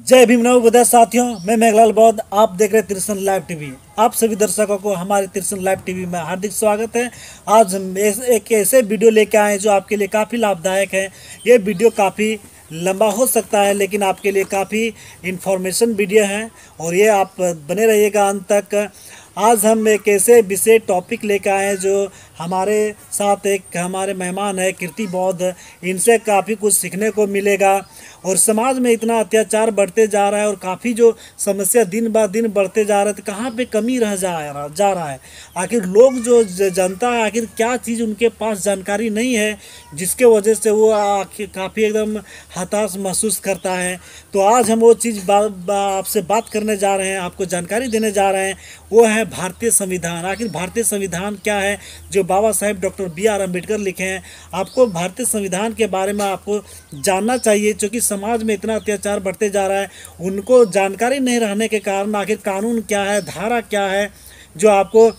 जय भीम नव बुद्ध साथियों, मैं मेघलाल बौद्ध। आप देख रहे हैं त्रिशन लाइव टीवी। आप सभी दर्शकों को हमारे त्रिशन लाइव टीवी में हार्दिक स्वागत है। आज हम एक ऐसे वीडियो लेके आए हैं जो आपके लिए काफ़ी लाभदायक है। ये वीडियो काफ़ी लंबा हो सकता है लेकिन आपके लिए काफ़ी इन्फॉर्मेशन वीडियो है और ये आप बने रहिएगा अंत तक। आज हम एक ऐसे विशेष टॉपिक लेकर आए हैं जो हमारे साथ एक हमारे मेहमान है कीर्ति बौद्ध। इनसे काफ़ी कुछ सीखने को मिलेगा और समाज में इतना अत्याचार बढ़ते जा रहा है और काफ़ी जो समस्या दिन ब दिन बढ़ते जा रहे थे, कहाँ पे कमी रह जा रहा है। आखिर लोग जो जनता है, आखिर क्या चीज़ उनके पास जानकारी नहीं है जिसके वजह से वो आखिर काफ़ी एकदम हताश महसूस करता है। तो आज हम वो चीज़ आपसे बात करने जा रहे हैं, आपको जानकारी देने जा रहे हैं। वो है भारतीय संविधान। आखिर भारतीय संविधान क्या है जो बाबा साहेब डॉक्टर बी.आर. अम्बेडकर लिखे हैं। आपको भारतीय संविधान के बारे में आपको जानना चाहिए, क्योंकि समाज में इतना अत्याचार बढ़ते जा रहा है। उनको जानकारी नहीं रहने के कारण आखिर कानून क्या है, धारा क्या है, जो आपको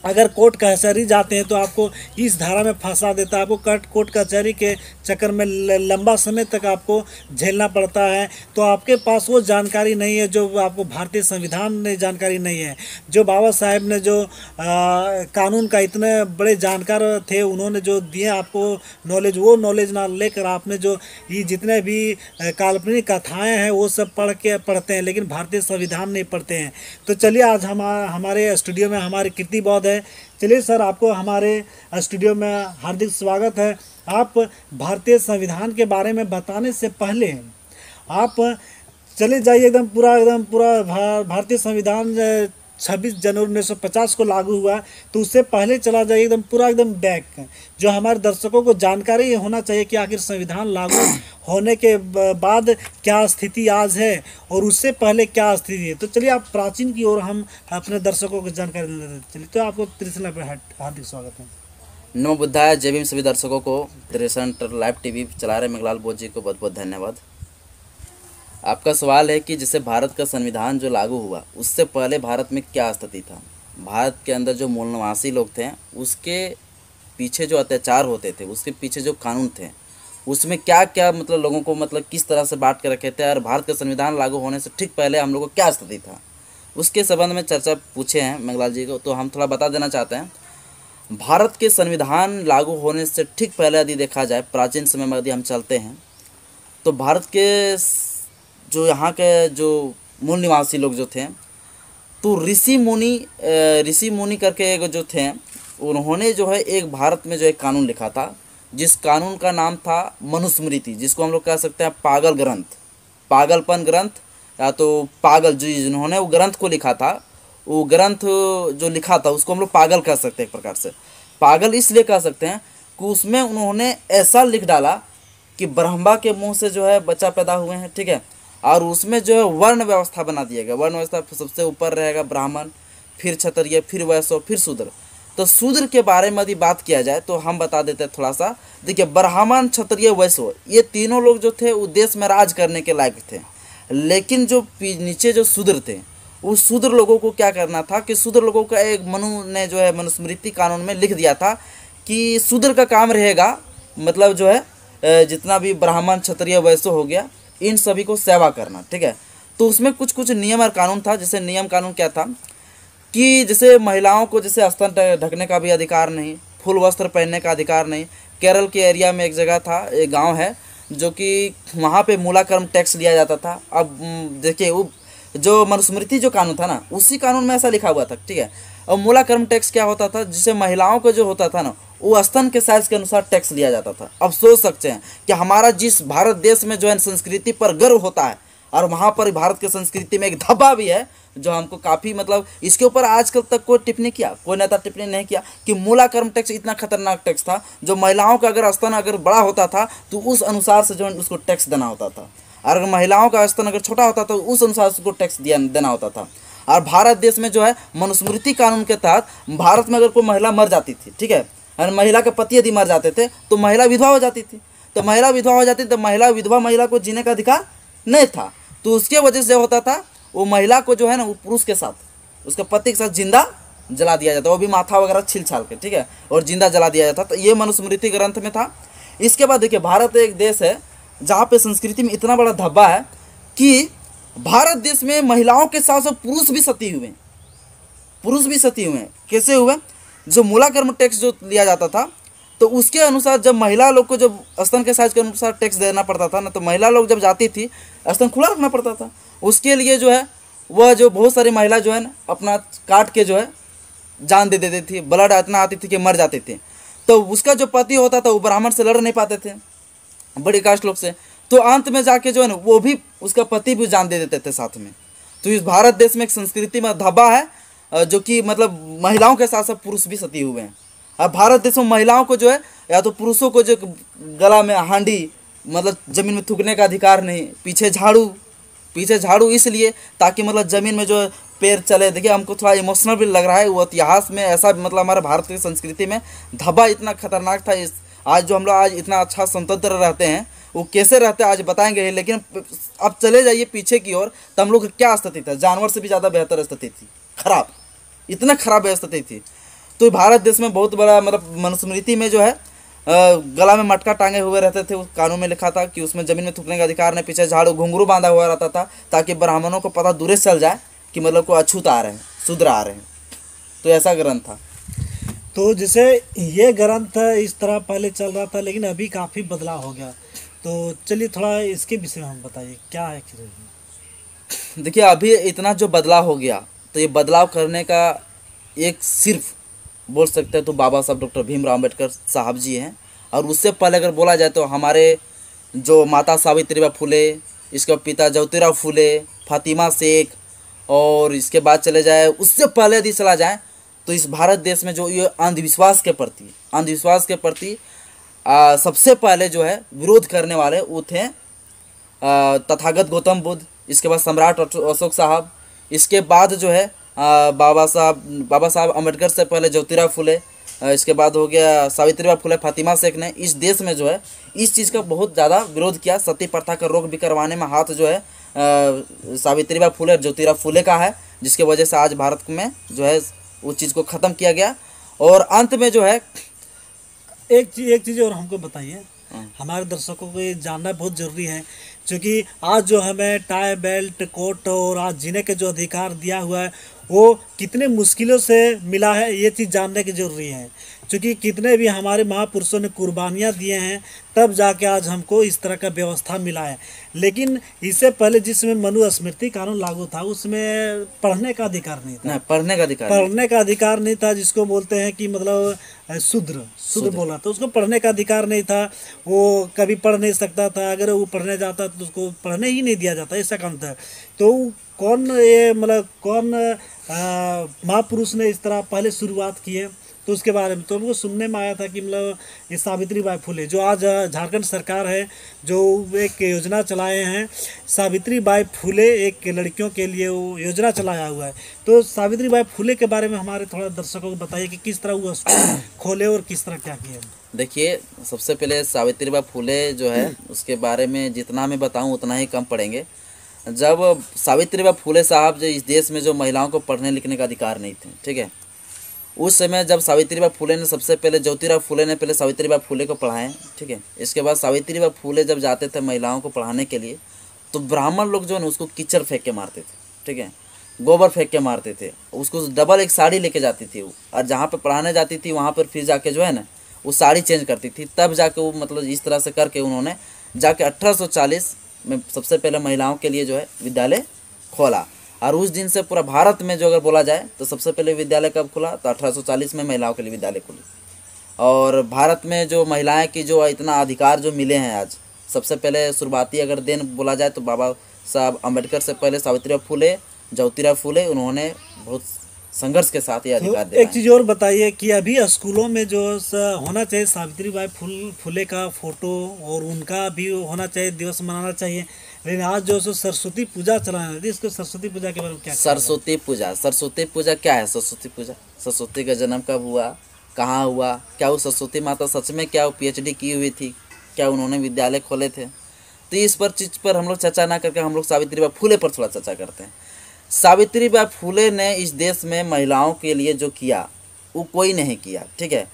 अगर कोर्ट कचहरी जाते हैं तो आपको इस धारा में फंसा देता है। आपको कोर्ट कचहरी के चक्कर में लंबा समय तक आपको झेलना पड़ता है। तो आपके पास वो जानकारी नहीं है जो आपको भारतीय संविधान में जानकारी नहीं है। जो बाबा साहेब ने जो कानून का इतने बड़े जानकार थे, उन्होंने जो दिए आपको नॉलेज, वो नॉलेज ना लेकर आपने जो ये जितने भी काल्पनिक कथाएँ हैं वो सब पढ़ते हैं, लेकिन भारतीय संविधान नहीं पढ़ते हैं। तो चलिए आज हमारे स्टूडियो में हमारे कीर्ति बौद्ध है। चलिए सर, आपको हमारे स्टूडियो में हार्दिक स्वागत है। आप भारतीय संविधान के बारे में बताने से पहले आप चले जाइए एकदम पूरा भारतीय संविधान 26 जनवरी 1950 को लागू हुआ, तो उससे पहले चला जाइए एकदम बैक, जो हमारे दर्शकों को जानकारी होना चाहिए कि आखिर संविधान लागू होने के बाद क्या स्थिति आज है और उससे पहले क्या स्थिति है। तो चलिए आप प्राचीन की ओर हम अपने दर्शकों को जानकारी देते हैं। चलिए, तो आपको त्रिशन पर हार्दिक स्वागत है। नमो बुद्धाय। जय भीम सभी दर्शकों को। त्रिशन लाइव टीवी चला रहे मेघलाल बौद्ध जी को बहुत बहुत धन्यवाद। आपका सवाल है कि जैसे भारत का संविधान जो लागू हुआ उससे पहले भारत में क्या स्थिति था। भारत के अंदर जो मूल निवासी लोग थे उसके पीछे जो अत्याचार होते थे, उसके पीछे जो कानून थे, उसमें क्या क्या मतलब लोगों को मतलब किस तरह से बांट के रखे थे, और भारत का संविधान लागू होने से ठीक पहले हम लोगों को क्या स्थिति था, उसके संबंध में चर्चा पूछे हैं मेघलाल जी को। तो हम थोड़ा बता देना चाहते हैं। भारत के संविधान लागू होने से ठीक पहले यदि देखा जाए, प्राचीन समय में यदि हम चलते हैं, तो भारत के जो यहाँ के जो मूल निवासी लोग जो थे, तो ऋषि मुनि करके एक जो थे, उन्होंने जो है एक भारत में जो एक कानून लिखा था, जिस कानून का नाम था मनुस्मृति, जिसको हम लोग कह सकते हैं पागल ग्रंथ, पागलपन ग्रंथ, या तो पागल, जो जिन्होंने वो ग्रंथ को लिखा था, वो ग्रंथ जो लिखा था उसको हम लोग पागल कह सकते हैं। एक प्रकार से पागल इसलिए कह सकते हैं कि उसमें उन्होंने ऐसा लिख डाला कि ब्रह्मा के मुँह से जो है बच्चा पैदा हुए हैं, ठीक है, और उसमें जो है वर्ण व्यवस्था बना दिया गया। वर्ण व्यवस्था सबसे ऊपर रहेगा ब्राह्मण, फिर क्षत्रिय, फिर वैश्य, फिर शूद्र। तो शूद्र के बारे में यदि बात किया जाए तो हम बता देते हैं थोड़ा सा। देखिए, ब्राह्मण, क्षत्रिय, वैश्य, ये तीनों लोग जो थे वो देश में राज करने के लायक थे। लेकिन जो नीचे जो शूद्र थे, उस शूद्र लोगों को क्या करना था कि शूद्र लोगों का एक मनु ने जो है मनुस्मृति कानून में लिख दिया था कि शूद्र का काम रहेगा मतलब जो है जितना भी ब्राह्मण, क्षत्रिय, वैश्य हो गया, इन सभी को सेवा करना, ठीक है। तो उसमें कुछ कुछ नियम और कानून था। जैसे नियम कानून क्या था कि जैसे महिलाओं को जैसे स्तन ढकने का भी अधिकार नहीं, फुल वस्त्र पहनने का अधिकार नहीं। केरल के एरिया में एक जगह था, एक गांव है, जो कि वहाँ पे मूलाक्रम टैक्स लिया जाता था। अब देखिए, वो जो मनुस्मृति जो कानून था ना, उसी कानून में ऐसा लिखा हुआ था, ठीक है। और मूलाक्रम टैक्स क्या होता था, जिससे महिलाओं को जो होता था ना, वो स्तन के साइज के अनुसार टैक्स लिया जाता था। अब सोच सकते हैं कि हमारा जिस भारत देश में जो है संस्कृति पर गर्व होता है, और वहाँ पर भारत की संस्कृति में एक धब्बा भी है जो हमको काफ़ी मतलब इसके ऊपर आजकल तक कोई टिप्पणी किया, कोई नेता टिप्पणी नहीं किया कि मूलाक्रम टैक्स इतना खतरनाक टैक्स था, जो महिलाओं का अगर स्तन अगर बड़ा होता था तो उस अनुसार से जो है उसको टैक्स देना होता था, और अगर महिलाओं का स्तन अगर छोटा होता तो उस अनुसार से उसको टैक्स देना होता था। और भारत देश में जो है मनुस्मृति कानून के तहत भारत में अगर कोई महिला मर जाती थी, ठीक है, और महिला के पति यदि मर जाते थे तो महिला विधवा हो जाती थी। तो महिला विधवा हो जाती तो विधवा महिला को जीने का अधिकार नहीं था। तो उसके वजह से होता था, वो महिला को जो है ना, वो पुरुष के साथ, उसके पति के साथ जिंदा जला दिया जाता, वो भी माथा वगैरह छिल छाल के, ठीक है, और जिंदा जला दिया जाता। तो ये मनुस्मृति ग्रंथ में था। इसके बाद देखिए, भारत एक देश है जहाँ पे संस्कृति में इतना बड़ा धब्बा है कि भारत देश में महिलाओं के साथ साथ पुरुष भी सती हुए हैं, पुरुष भी सती हुए हैं। कैसे हुए? जो मूलाक्रम टैक्स जो लिया जाता था, तो उसके अनुसार जब महिला लोग को जब स्तन के साइज के अनुसार टैक्स देना पड़ता था ना, तो महिला लोग जब जाती थी स्तन खुला रखना पड़ता था। उसके लिए जो है वह जो बहुत सारी महिला जो है ना अपना काट के जो है जान दे देती थी, ब्लड इतना आती थी कि मर जाते थे। तो उसका जो पति होता था वो ब्राह्मण से लड़ नहीं पाते थे, बड़ी कास्ट लोग से, तो अंत में जाके जो है ना वो भी उसका पति भी जान दे देते थे साथ में। तो इस भारत देश में एक संस्कृति में धब्बा है जो कि मतलब महिलाओं के साथ साथ पुरुष भी सती हुए हैं। अब भारत देश में महिलाओं को जो है या तो पुरुषों को जो गला में हांडी मतलब ज़मीन में थूकने का अधिकार नहीं, पीछे झाड़ू इसलिए ताकि मतलब ज़मीन में जो पैर चले। देखिए हमको थोड़ा इमोशनल भी लग रहा है, वो इतिहास में ऐसा मतलब हमारे भारत की संस्कृति में धब्बा इतना खतरनाक था। इस आज जो हम लोग आज इतना अच्छा स्वतंत्र रहते हैं वो कैसे रहते हैं आज बताएंगे। लेकिन अब चले जाइए पीछे की ओर, तो हम लोग क्या स्थिति था, जानवर से भी ज़्यादा बेहतर स्थिति थी, खराब, इतना खराब स्थिति थी। तो भारत देश में बहुत बड़ा मतलब मनुस्मृति में जो है गला में मटका टांगे हुए रहते थे, उस कानून में लिखा था कि उसमें ज़मीन में थूकने का अधिकार नहीं, पीछे झाड़ू घुंघरू बांधा हुआ रहता था ताकि ब्राह्मणों को पता दूर से चल जाए कि मतलब को अछूत आ रहे हैं, शूद्र आ रहे हैं। तो ऐसा ग्रंथ था। तो जैसे ये ग्रंथ इस तरह पहले चल रहा था, लेकिन अभी काफ़ी बदलाव हो गया। तो चलिए थोड़ा इसके विषय में हम बताइए क्या है। देखिए अभी इतना जो बदलाव हो गया, तो ये बदलाव करने का एक सिर्फ बोल सकते हैं तो बाबा साहब डॉक्टर भीमराव अम्बेडकर साहब जी हैं। और उससे पहले अगर बोला जाए तो हमारे जो माता सावित्रीबाई फुले, इसके पिता ज्योतिराव फुले, फातिमा शेख, और इसके बाद चले जाए उससे पहले यदि चला जाए तो इस भारत देश में जो ये अंधविश्वास के प्रति सबसे पहले जो है विरोध करने वाले वो थे तथागत गौतम बुद्ध, इसके बाद सम्राट अशोक साहब, इसके बाद जो है बाबा साहब अम्बेडकर से पहले ज्योतिराव फुले, इसके बाद हो गया सावित्रीबाई फुले, फातिमा शेख ने इस देश में जो है इस चीज़ का बहुत ज़्यादा विरोध किया। सती प्रथा का रोक भी करवाने में हाथ जो है सावित्रीबाई फुले और ज्योतिराव फुले का है, जिसके वजह से आज भारत में जो है उस चीज़ को ख़त्म किया गया। और अंत में जो है एक चीज़ और हमको बताइए, हमारे दर्शकों को ये जानना बहुत ज़रूरी है, क्योंकि आज जो हमें टाई बेल्ट कोट और आज जीने के जो अधिकार दिया हुआ है वो कितने मुश्किलों से मिला है, ये चीज़ जानने की ज़रूरी है। क्योंकि कितने भी हमारे महापुरुषों ने कुर्बानियाँ दिए हैं तब जाके आज हमको इस तरह का व्यवस्था मिला है। लेकिन इससे पहले जिसमें मनुस्मृति कानून लागू था उसमें पढ़ने का अधिकार नहीं था, पढ़ने का अधिकार नहीं था, जिसको बोलते हैं कि मतलब शूद्र बोला तो उसको पढ़ने का अधिकार नहीं था। वो कभी पढ़ नहीं सकता था, अगर वो पढ़ने जाता तो उसको पढ़ने ही नहीं दिया जाता, ऐसा काम था। तो कौन महापुरुष ने इस तरह पहले शुरुआत की है, तो उसके बारे में तो हमको सुनने में आया था कि मतलब ये सावित्रीबाई फुले जो आज झारखंड सरकार है जो एक योजना चलाए हैं, सावित्रीबाई फुले एक लड़कियों के लिए वो योजना चलाया हुआ है। तो सावित्रीबाई फुले के बारे में हमारे थोड़ा दर्शकों को बताइए कि किस तरह वो खोले और किस तरह क्या किया। देखिए सबसे पहले सावित्रीबाई फुले जो है उसके बारे में जितना मैं बताऊं उतना ही कम पड़ेंगे। जब सावित्रीबाई फुले साहब जो इस देश में जो महिलाओं को पढ़ने लिखने का अधिकार नहीं थे, ठीक है, उस समय जब सावित्रीबाई फुले ने सबसे पहले ज्योतिराव फुले ने पहले सावित्रीबाई फुले को पढ़ाएं, ठीक है, इसके बाद सावित्रीबाई फुले जब जाते थे महिलाओं को पढ़ाने के लिए तो ब्राह्मण लोग जो है ना उसको कीचड़ फेंक के मारते थे, ठीक है, गोबर फेंक के मारते थे, उसको डबल एक साड़ी लेके जाती थी वो, और जहाँ पे पढ़ाने जाती थी वहाँ पर फिर जाके जो है ना वो साड़ी चेंज करती थी, तब जाके वो मतलब इस तरह से करके उन्होंने जाके 1840 में सबसे पहले महिलाओं के लिए जो है विद्यालय खोला। और उस दिन से पूरा भारत में जो अगर बोला जाए तो सबसे पहले विद्यालय कब खुला तो 1840 में महिलाओं के लिए विद्यालय खुली। और भारत में जो महिलाएं की जो इतना अधिकार जो मिले हैं आज, सबसे पहले शुरुआती अगर देन बोला जाए तो बाबा साहब अम्बेडकर से पहले सावित्रीबाई फुले, ज्योतिराव फुले, उन्होंने बहुत संघर्ष के साथ ये अधिकार दिया। एक चीज़ और बताइए कि अभी स्कूलों में जो होना चाहिए सावित्रीबाई फुले का फोटो और उनका भी होना चाहिए, दिवस मनाना चाहिए, लेकिन आज जो सरस्वती पूजा चलाना है, इसको सरस्वती पूजा के बारे में क्या? सरस्वती पूजा क्या है? सरस्वती का जन्म कब हुआ, कहाँ हुआ, क्या वो सरस्वती माता सच में क्या वो PhD की हुई थी, क्या उन्होंने विद्यालय खोले थे? तो इस पर चीज़ पर हम लोग चर्चा ना करके हम लोग सावित्रीबाई फुले पर थोड़ा चर्चा करते हैं। सावित्रीबाई फुले ने इस देश में महिलाओं के लिए जो किया वो कोई नहीं किया, ठीक है।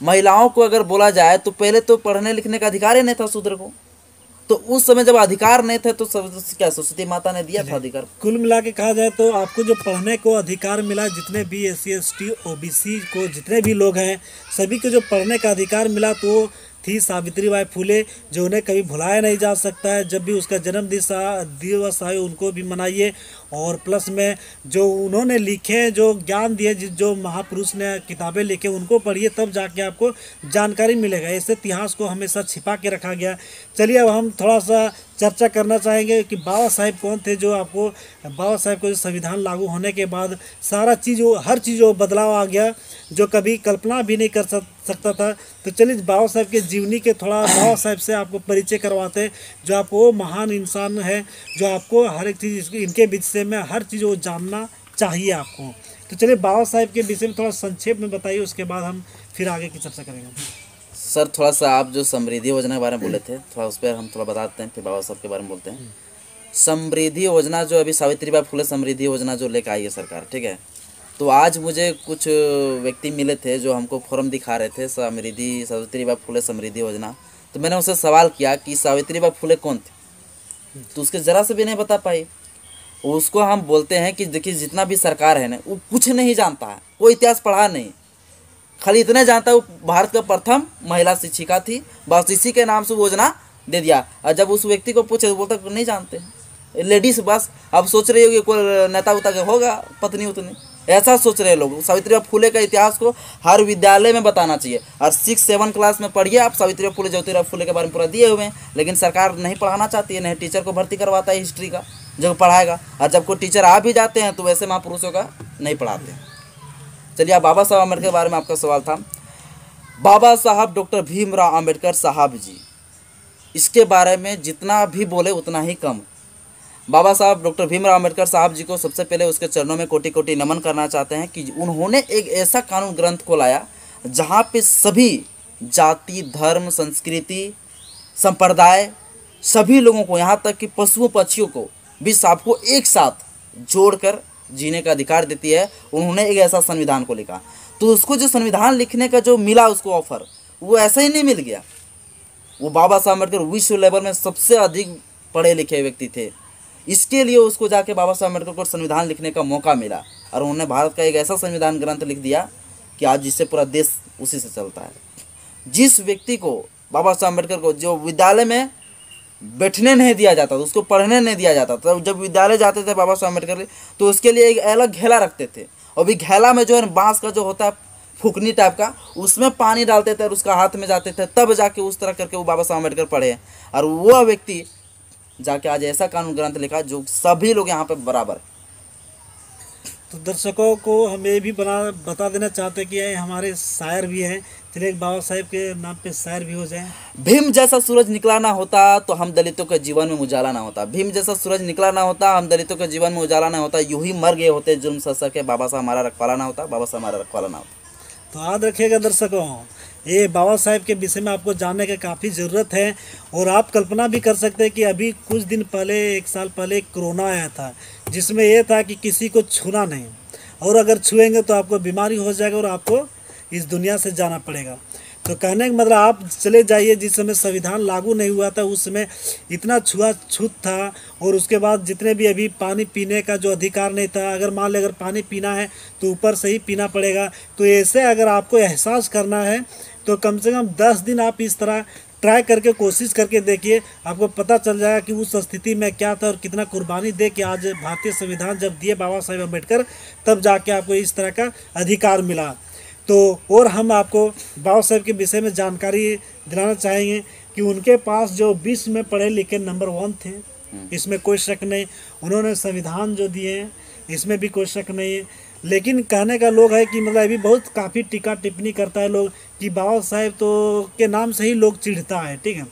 महिलाओं को अगर बोला जाए तो पहले तो पढ़ने लिखने का अधिकार ही नहीं था शूद्र को, तो उस समय जब अधिकार नहीं थे तो सब क्या सरस्वती माता ने दिया था अधिकार। कुल मिला के कहा जाए तो आपको जो पढ़ने को अधिकार मिला, जितने भी SC ST OBC को जितने भी लोग हैं सभी को जो पढ़ने का अधिकार मिला, तो थी सावित्रीबाई फुले, जो उन्हें कभी भुलाया नहीं जा सकता है। जब भी उसका जन्म दिवस आए उनको भी मनाइए, और प्लस में जो उन्होंने लिखे, जो ज्ञान दिए, जो महापुरुष ने किताबें लिखे उनको पढ़िए, तब जाके आपको जानकारी मिलेगा। इस इतिहास को हमेशा छिपा के रखा गया। चलिए अब हम थोड़ा सा चर्चा करना चाहेंगे कि बाबा साहेब कौन थे। जो आपको बाबा साहेब को जो संविधान लागू होने के बाद सारा चीज़, हर चीज़ बदलाव आ गया, जो कभी कल्पना भी नहीं कर सकता था। तो चलिए बाबा साहेब के जीवनी के थोड़ा बाबा साहेब से आपको परिचय करवाते हैं, जो आप वो महान इंसान है, जो आपको हर एक चीज़ इनके विषय में हर चीज़ वो जानना चाहिए आपको। तो चलिए बाबा साहेब के विषय में थोड़ा संक्षेप में बताइए, उसके बाद हम फिर आगे की चर्चा करेंगे। सर थोड़ा सा आप जो समृद्धि योजना के बारे में बोले थे, थोड़ा उस पर हम थोड़ा बताते हैं, फिर बाबा साहब के बारे में बोलते हैं। समृद्धि योजना जो अभी सावित्रीबाई फुले समृद्धि योजना जो लेकर आई है सरकार, ठीक है। तो आज मुझे कुछ व्यक्ति मिले थे जो हमको फॉर्म दिखा रहे थे सावित्रीबाई फुले समृद्धि योजना। तो मैंने उनसे सवाल किया कि सावित्रीबाई फुले कौन थे, तो उसके ज़रा से भी नहीं बता पाई। उसको हम बोलते हैं कि देखिए जितना भी सरकार है ना, वो कुछ नहीं जानता है, वो इतिहास पढ़ा नहीं, खाली इतने जानता है वो भारत का प्रथम महिला शिक्षिका थी, बस इसी के नाम से वो योजना दे दिया। और जब उस व्यक्ति को पूछे तो बोलता नहीं जानते, लेडीज बस। अब सोच रही होगी कोई नेता उता के होगा पत्नी उतनी, ऐसा सोच रहे लोग। सावित्रीबाई फुले का इतिहास को हर विद्यालय में बताना चाहिए, और 6-7 क्लास में पढ़िए आप। सावित्रीबाई फुले ज्योतिराव फुले के बारे में पूरा दिए हुए हैं, लेकिन सरकार नहीं पढ़ाना चाहती है, नहीं टीचर को भर्ती करवाता है हिस्ट्री का जो पढ़ाएगा। और जब कोई टीचर आ भी जाते हैं तो वैसे महापुरुषों का नहीं पढ़ाते हैं। चलिए अब बाबा साहब अम्बेडकर के बारे में आपका सवाल था। बाबा साहब डॉक्टर भीमराव अम्बेडकर साहब जी, इसके बारे में जितना भी बोले उतना ही कम। बाबा साहब डॉक्टर भीमराव अम्बेडकर साहब जी को सबसे पहले उसके चरणों में कोटि कोटि नमन करना चाहते हैं कि उन्होंने एक ऐसा कानून ग्रंथ को लाया जहाँ पे सभी जाति, धर्म, संस्कृति, संप्रदाय, सभी लोगों को, यहाँ तक कि पशुओं पक्षियों को भी सबको एक साथ जोड़कर जीने का अधिकार देती है। उन्होंने एक ऐसा संविधान को लिखा, तो उसको जो संविधान लिखने का जो मिला उसको ऑफर, वो ऐसा ही नहीं मिल गया। वो बाबा साहब अम्बेडकर विश्व लेवल में सबसे अधिक पढ़े लिखे व्यक्ति थे, इसके लिए उसको जाके बाबा साहब अम्बेडकर को संविधान लिखने का मौका मिला, और उन्होंने भारत का एक ऐसा संविधान ग्रंथ लिख दिया कि आज जिससे पूरा देश उसी से चलता है। जिस व्यक्ति को, बाबा साहब अम्बेडकर को, जो विद्यालय में बैठने नहीं दिया जाता था, उसको पढ़ने नहीं दिया जाता था, जब विद्यालय जाते थे बाबा साहब अम्बेडकर तो उसके लिए एक अलग घेला रखते थे, और भी घेला में जो है बांस का जो होता है फूकनी टाइप का, उसमें पानी डालते थे और उसका हाथ में जाते थे, तब जाके उस तरह करके वो बाबा साहब अम्बेडकर पढ़े। और वह व्यक्ति जाके आज ऐसा कानून ग्रंथ लिखा जो सभी लोग यहाँ पे बराबर। तो दर्शकों को हम ये भी बता देना चाहते हैं कि ये हमारे शायर भी हैं। चलिए एक बाबा साहेब के नाम पे शायर भी हो जाए। भीम जैसा सूरज निकला ना होता तो हम दलितों के जीवन में उजाला ना होता। भीम जैसा सूरज निकला ना होता, हम दलितों के जीवन में उजाला ना होता। यूं ही मर गए होते जुर्म सह सके, बाबा साहब हमारा रखवाला ना होता, बाबा साहब हमारा रखवाला ना होता। तो याद रखिएगा दर्शकों, ये बाबा साहेब के विषय में आपको जानने की काफ़ी ज़रूरत है। और आप कल्पना भी कर सकते हैं कि अभी कुछ दिन पहले, 1 साल पहले कोरोना आया था, जिसमें यह था कि किसी को छूना नहीं, और अगर छुएंगे तो आपको बीमारी हो जाएगा और आपको इस दुनिया से जाना पड़ेगा। तो कहने का मतलब आप चले जाइए, जिस समय संविधान लागू नहीं हुआ था उस समय इतना छूत था, और उसके बाद जितने भी अभी पानी पीने का जो अधिकार नहीं था, अगर मान लें अगर पानी पीना है तो ऊपर से ही पीना पड़ेगा। तो ऐसे अगर आपको एहसास करना है तो कम से कम 10 दिन आप इस तरह ट्राई करके कोशिश करके देखिए, आपको पता चल जाएगा कि उस स्थिति में क्या था और कितना कुर्बानी दे के आज भारतीय संविधान जब दिए बाबा साहेब अम्बेडकर, तब जाके आपको इस तरह का अधिकार मिला। तो और हम आपको बाबा साहेब के विषय में जानकारी दिलाना चाहेंगे कि उनके पास जो विश्व में पढ़े लिखे नंबर 1 थे, इसमें कोई शक नहीं। उन्होंने संविधान जो दिए हैं इसमें भी कोई शक नहीं है। लेकिन कहने का लोग है कि मतलब अभी बहुत काफ़ी टीका टिप्पणी करता है लोग कि बाबा साहेब तो के नाम से ही लोग चिढ़ता है, ठीक है।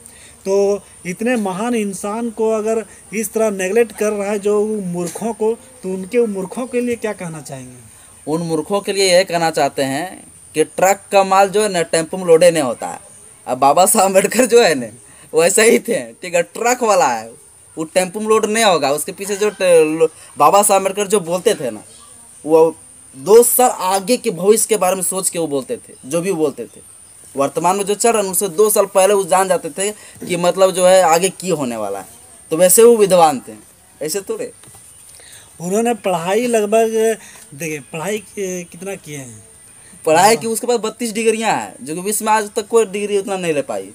तो इतने महान इंसान को अगर इस तरह नेगलेक्ट कर रहा है जो मूर्खों को, तो उनके मूर्खों के लिए क्या कहना चाहेंगे? उन मूर्खों के लिए यह कहना चाहते हैं कि ट्रक का माल जो है ना टेम्पो में लोडे नहीं होता है। अब बाबा साहब अम्बेडकर जो है ना वैसे ही थे, ठीक है, ट्रक वाला है, वो टेम्पो में लोड नहीं होगा। उसके पीछे जो बाबा साहब अम्बेडकर जो बोलते थे ना, वो 2 साल आगे के भविष्य के बारे में सोच के वो बोलते थे, जो भी बोलते थे वर्तमान में जो चल रहा है उससे 2 साल पहले वो जान जाते थे कि मतलब जो है आगे की होने वाला है। तो वैसे वो विद्वान थे, ऐसे तो रे। उन्होंने पढ़ाई लगभग, देखिए पढ़ाई कितना किए हैं। पढ़ाई की उसके पास 32 डिग्रियां हैं, जो कि विश्व में आज तक कोई डिग्री उतना नहीं ले पाई।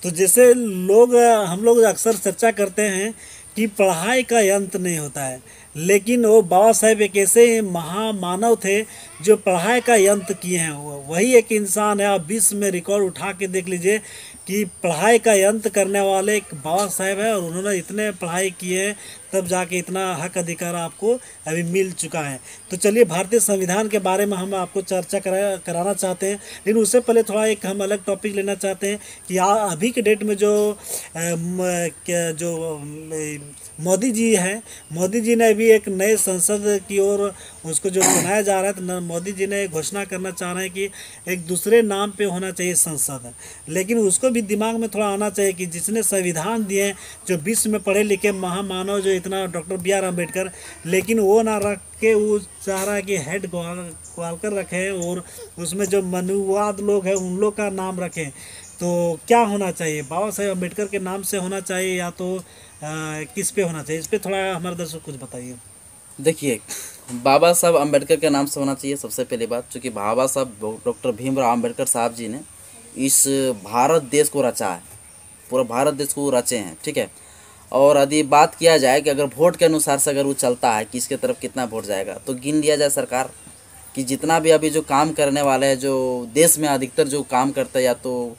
तो जैसे लोग, हम लोग अक्सर चर्चा करते हैं कि पढ़ाई का अंत नहीं होता है, लेकिन वो बाबा साहेब एक ऐसे महामानव थे जो पढ़ाई का अंत किए हैं। वही एक इंसान है, आप विश्व में रिकॉर्ड उठा के देख लीजिए कि पढ़ाई का अंत करने वाले एक बाबा साहेब है, और उन्होंने इतने पढ़ाई किए हैं तब जाके इतना हक अधिकार आपको अभी मिल चुका है। तो चलिए भारतीय संविधान के बारे में हम आपको चर्चा कराना चाहते हैं, लेकिन उससे पहले थोड़ा एक हम अलग टॉपिक लेना चाहते हैं कि अभी के डेट में जो मोदी जी हैं, मोदी जी ने अभी एक नए संसद की ओर उसको जो बनाया जा रहा है, तो मोदी जी ने घोषणा करना चाह रहे हैं कि एक दूसरे नाम पे होना चाहिए संसद। लेकिन उसको भी दिमाग में थोड़ा आना चाहिए कि जिसने संविधान दिए, जो विश्व में पढ़े लिखे महामानव जो इतना डॉक्टर BR अम्बेडकर, लेकिन वो ना रख के वो चाह रहा है कि हेड ग्वालकर रखें और उसमें जो मनुवाद लोग हैं उन लोग का नाम रखें। तो क्या होना चाहिए, बाबा साहेब अम्बेडकर के नाम से होना चाहिए या तो किस पे होना चाहिए? इस पे थोड़ा हमारे दर्शक कुछ बताइए। देखिए, बाबा साहब अम्बेडकर के नाम से होना चाहिए सबसे पहली बात, क्योंकि बाबा साहब डॉक्टर भीमराव अम्बेडकर साहब जी ने इस भारत देश को रचा है, पूरा भारत देश को रचे हैं, ठीक है। और यदि बात किया जाए कि अगर वोट के अनुसार से अगर वो चलता है कि इसके तरफ कितना वोट जाएगा, तो गिन लिया जाए सरकार कि जितना भी अभी जो काम करने वाले हैं, जो देश में अधिकतर जो काम करते हैं, या तो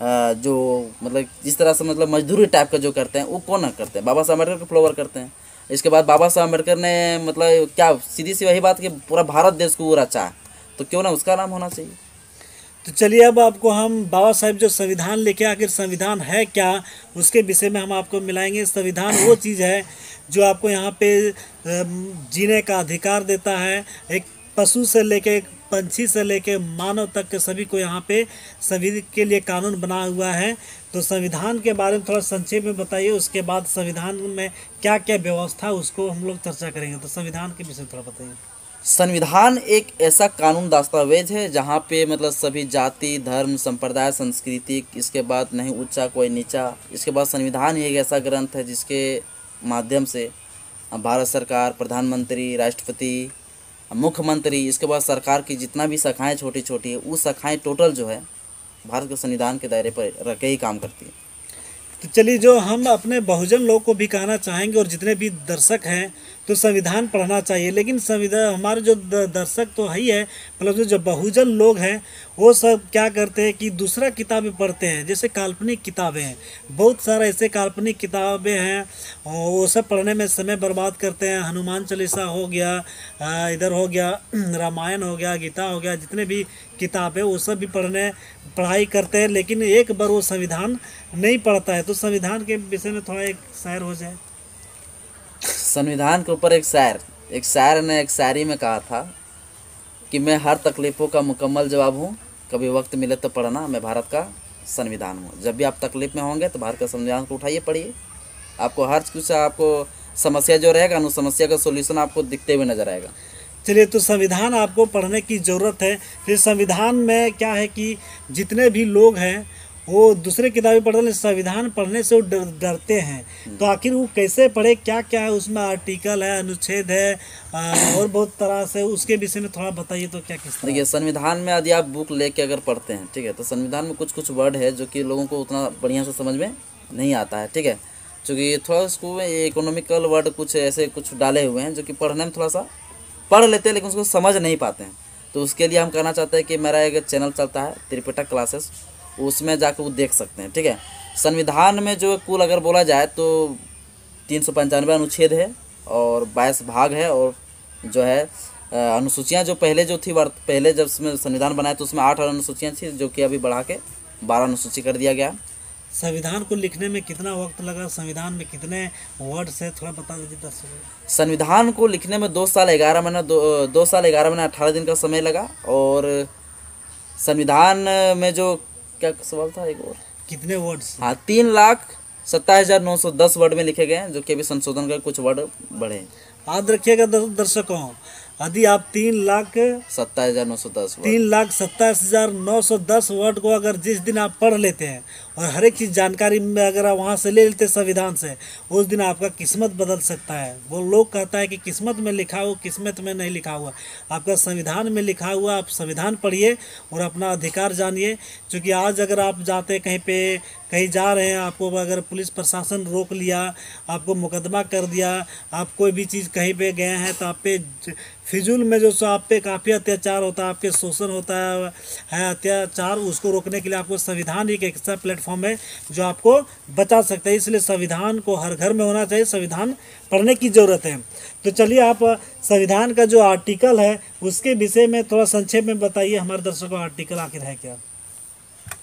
जो मतलब जिस तरह से मतलब मजदूरी टाइप का जो करते हैं, वो कौन करते हैं? बाबा साहब अम्बेडकर के फ्लोवर करते हैं। इसके बाद बाबा साहब अम्बेडकर ने मतलब क्या सीधी सी वही बात कि पूरा भारत देश को वो रचा है, तो क्यों ना उसका नाम होना चाहिए। तो चलिए अब आपको हम बाबा साहेब जो संविधान लेके, आखिर संविधान है क्या, उसके विषय में हम आपको मिलाएंगे। संविधान वो चीज़ है जो आपको यहाँ पे जीने का अधिकार देता है। एक पशु से लेके पंछी से लेके मानव तक के सभी को यहाँ पे सभी के लिए कानून बना हुआ है। तो संविधान के बारे में थोड़ा संक्षेप में बताइए, उसके बाद संविधान में क्या क्या व्यवस्था उसको हम लोग चर्चा करेंगे। तो संविधान के विषय में थोड़ा बताइए। संविधान एक ऐसा कानून दस्तावेज है जहाँ पे मतलब सभी जाति, धर्म, संप्रदाय, संस्कृति, इसके बाद नहीं ऊंचा कोई नीचा। इसके बाद संविधान ही एक ऐसा ग्रंथ है जिसके माध्यम से भारत सरकार, प्रधानमंत्री, राष्ट्रपति, मुख्यमंत्री, इसके बाद सरकार की जितना भी शाखाएँ छोटी छोटी है, वो शाखाएँ टोटल जो है भारत के संविधान के दायरे पर रह के ही काम करती है। तो चलिए, जो हम अपने बहुजन लोग को भी कहना चाहेंगे और जितने भी दर्शक हैं, तो संविधान पढ़ना चाहिए। लेकिन संविधान हमारे जो दर्शक तो है ही है, मतलब जो बहुजन लोग हैं वो सब क्या करते हैं कि दूसरा किताबें पढ़ते हैं, जैसे काल्पनिक किताबें हैं, बहुत सारा ऐसे काल्पनिक किताबें हैं, वो सब पढ़ने में समय बर्बाद करते हैं। हनुमान चालीसा हो गया, इधर हो गया रामायण हो गया, गीता हो गया, जितने भी किताब है वो सब भी पढ़ाई करते हैं, लेकिन एक बार वो संविधान नहीं पढ़ता है। तो संविधान के विषय में थोड़ा एक शायर हो जाए। संविधान के ऊपर एक शायर ने एक शायरी में कहा था कि मैं हर तकलीफ़ों का मुकम्मल जवाब हूँ, कभी वक्त मिले तो पढ़ना, मैं भारत का संविधान हूँ। जब भी आप तकलीफ़ में होंगे तो भारत का संविधान को उठाइए, पढ़िए। आपको हर कुछ, आपको समस्या जो रहेगा उस समस्या का सोल्यूशन आपको दिखते हुए नजर आएगा। चलिए, तो संविधान आपको पढ़ने की ज़रूरत है। फिर संविधान में क्या है कि जितने भी लोग हैं वो दूसरे किताबें पढ़ते हैं, संविधान पढ़ने से वो डरते हैं। तो आखिर वो कैसे पढ़े, क्या क्या है उसमें, आर्टिकल है, अनुच्छेद है, और बहुत तरह से, उसके विषय में थोड़ा बताइए। तो क्या किस तरह? देखिए, संविधान में यदि आप बुक लेके अगर पढ़ते हैं, ठीक है, तो संविधान में कुछ कुछ वर्ड है जो कि लोगों को उतना बढ़िया से समझ में नहीं आता है, ठीक है, क्योंकि थोड़ा उसको इकोनॉमिकल वर्ड कुछ ऐसे कुछ डाले हुए हैं जो कि पढ़ने में थोड़ा सा पढ़ लेते हैं लेकिन उसको समझ नहीं पाते हैं। तो उसके लिए हम कहना चाहते हैं कि मेरा एक चैनल चलता है त्रिपिटक क्लासेस, उसमें जाकर वो देख सकते हैं, ठीक है। संविधान में जो कुल अगर बोला जाए तो 395 अनुच्छेद है और 22 भाग है, और जो है अनुसूचियाँ जो पहले जो थी पहले जब संविधान बनाया तो उसमें 8 अनुसूचियाँ थी, जो कि अभी बढ़ा के 12 अनुसूची कर दिया गया। संविधान को लिखने में कितना वक्त लगा, संविधान में कितने वर्ड्स है, थोड़ा बता दीजिए दर्शकों। संविधान को लिखने में 2 साल 11 महीना 2 साल 11 महीना 18 दिन का समय लगा। और संविधान में जो क्या सवाल था एक और, कितने वर्ड्स? हाँ, 3,27,910 वर्ड में लिखे गए हैं, जो कि अभी संशोधन का कुछ वर्ड बढ़े। याद रखिएगा दर्शकों, यदि आप 27,910 3,27,910 वर्ड को अगर जिस दिन आप पढ़ लेते हैं और हर एक चीज़ जानकारी में अगर आप वहाँ से ले लेते हैं संविधान से, उस दिन आपका किस्मत बदल सकता है। वो लोग कहता है कि किस्मत में लिखा हो, किस्मत में नहीं लिखा हुआ, आपका संविधान में लिखा हुआ। आप संविधान पढ़िए और अपना अधिकार जानिए। क्योंकि आज अगर आप जाते हैं कहीं पे, कहीं जा रहे हैं, आपको अगर पुलिस प्रशासन रोक लिया, आपको मुकदमा कर दिया, आप कोई भी चीज़ कहीं पे गए हैं तो आप पे फिजूल में जो सो आप पे काफ़ी अत्याचार होता है, आपके शोषण होता है अत्याचार, उसको रोकने के लिए आपको संविधान एक ऐसा प्लेटफॉर्म है जो आपको बचा सकता है। इसलिए संविधान को हर घर में होना चाहिए, संविधान पढ़ने की ज़रूरत है। तो चलिए आप संविधान का जो आर्टिकल है उसके विषय में थोड़ा संक्षेप में बताइए हमारे दर्शकों, आर्टिकल आखिर है क्या?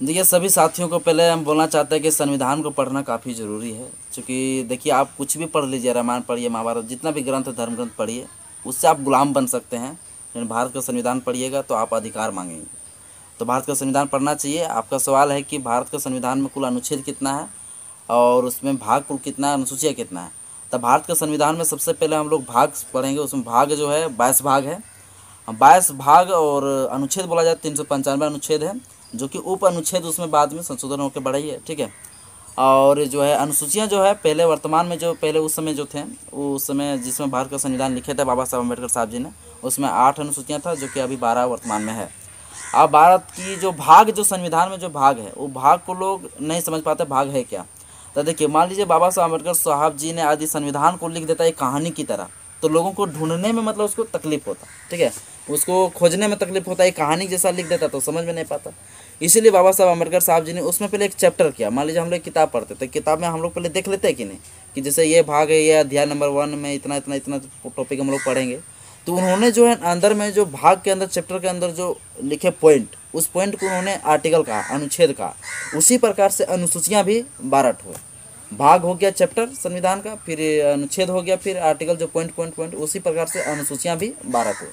देखिए, सभी साथियों को पहले हम बोलना चाहते हैं कि संविधान को पढ़ना काफ़ी ज़रूरी है। क्योंकि देखिए, आप कुछ भी पढ़ लीजिए, रामायण पढ़िए, महाभारत, जितना भी ग्रंथ है, धर्म ग्रंथ पढ़िए, उससे आप गुलाम बन सकते हैं। लेकिन भारत का संविधान पढ़िएगा तो आप अधिकार मांगेंगे। तो भारत का संविधान पढ़ना चाहिए। आपका सवाल है कि भारत का संविधान में कुल अनुच्छेद कितना है और उसमें भाग कुल कितना है, अनुसूचियाँ कितना है। तो भारत का संविधान में सबसे पहले हम लोग भाग पढ़ेंगे। उसमें भाग जो है 22 भाग है, 22 भाग, और अनुच्छेद बोला जाए 395 अनुच्छेद है, जो कि उप अनुच्छेद उसमें बाद में संशोधन होकर बढ़ाई है, ठीक है। और जो है अनुसूचियाँ जो है पहले वर्तमान में जो पहले उस समय जो थे, उस समय जिसमें भारत का संविधान लिखे थे बाबा साहब अम्बेडकर साहब जी ने, उसमें 8 अनुसूचियाँ था, जो कि अभी 12 वर्तमान में है। अब भारत की जो भाग, जो संविधान में जो भाग है, वो भाग को लोग नहीं समझ पाते भाग है क्या। तो देखिए, मान लीजिए बाबा साहब अम्बेडकर साहब जी ने आदि संविधान को लिख देता है कहानी की तरह, तो लोगों को ढूंढने में मतलब उसको तकलीफ होता, ठीक है, उसको खोजने में तकलीफ होता है। कहानी जैसा लिख देता तो समझ में नहीं पाता। इसीलिए बाबा साहब अम्बेडकर साहब जी ने उसमें पहले एक चैप्टर किया। मान लीजिए हम लोग किताब पढ़ते थे, किताब में हम लोग पहले देख लेते हैं कि नहीं, कि जैसे ये भाग है, ये अध्याय नंबर 1 में इतना इतना इतना टॉपिक हम लोग पढ़ेंगे। तो उन्होंने जो है अंदर में जो भाग के अंदर, चैप्टर के अंदर जो लिखे पॉइंट, उस पॉइंट को उन्होंने आर्टिकल कहा, अनुच्छेद कहा। उसी प्रकार से अनुसूचियाँ भी 12 हुए। भाग हो गया चैप्टर संविधान का, फिर अनुच्छेद हो गया, फिर आर्टिकल जो पॉइंट, उसी प्रकार से अनुसूचियाँ भी 12 हुए।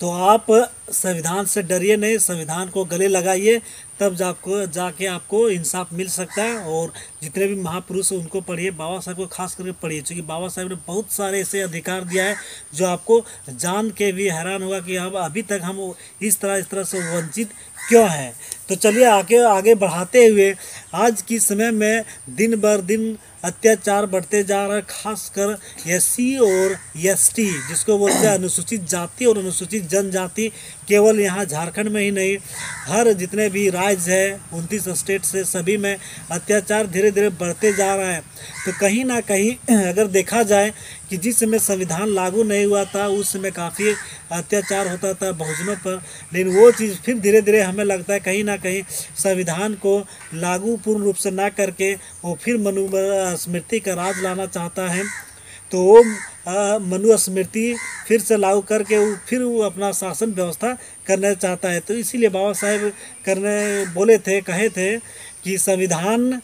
तो आप संविधान से डरिए नहीं, संविधान को गले लगाइए, तब जाके आपको इंसाफ मिल सकता है। और जितने भी महापुरुष हैं उनको पढ़िए, बाबा साहब को खास करके पढ़िए, क्योंकि बाबा साहब ने बहुत सारे ऐसे अधिकार दिया है जो आपको जान के भी हैरान होगा कि अब अभी तक हम इस तरह से वंचित क्यों हैं। तो चलिए आगे बढ़ाते हुए, आज की समय में दिन बर दिन अत्याचार बढ़ते जा रहा है, खासकर SC और ST जिसको बोलते हैं अनुसूचित जाति और अनुसूचित जनजाति। केवल यहाँ झारखंड में ही नहीं, हर जितने भी राज्य है 29 स्टेट से, सभी में अत्याचार धीरे धीरे बढ़ते जा रहा है। तो कहीं ना कहीं अगर देखा जाए कि जिस समय संविधान लागू नहीं हुआ था उस समय काफ़ी अत्याचार होता था बहुजनों पर, लेकिन वो चीज़ फिर धीरे धीरे हमें लगता है कहीं ना कहीं संविधान को लागू पूर्ण रूप से ना करके वो फिर मनुस्मृति का राज लाना चाहता है। तो वो मनुस्मृति फिर से लागू करके वो अपना शासन व्यवस्था करना चाहता है। तो इसीलिए बाबा साहेब कहे थे कि संविधान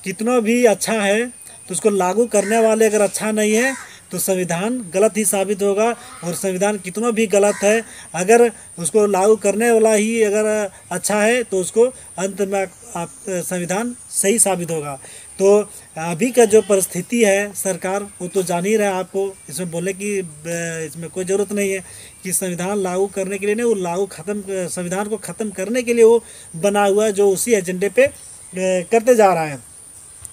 कितना भी अच्छा है तो उसको लागू करने वाले अगर अच्छा नहीं है तो संविधान गलत ही साबित होगा, और संविधान कितना भी गलत है अगर उसको लागू करने वाला ही अगर अच्छा है तो उसको अंत में आप संविधान सही साबित होगा। तो अभी का जो परिस्थिति है सरकार वो तो जान ही रहा है, आपको इसमें बोलने की इसमें कोई ज़रूरत नहीं है कि संविधान लागू करने के लिए नहीं, वो संविधान को ख़त्म करने के लिए वो बना हुआ है, जो उसी एजेंडे पे करते जा रहा है।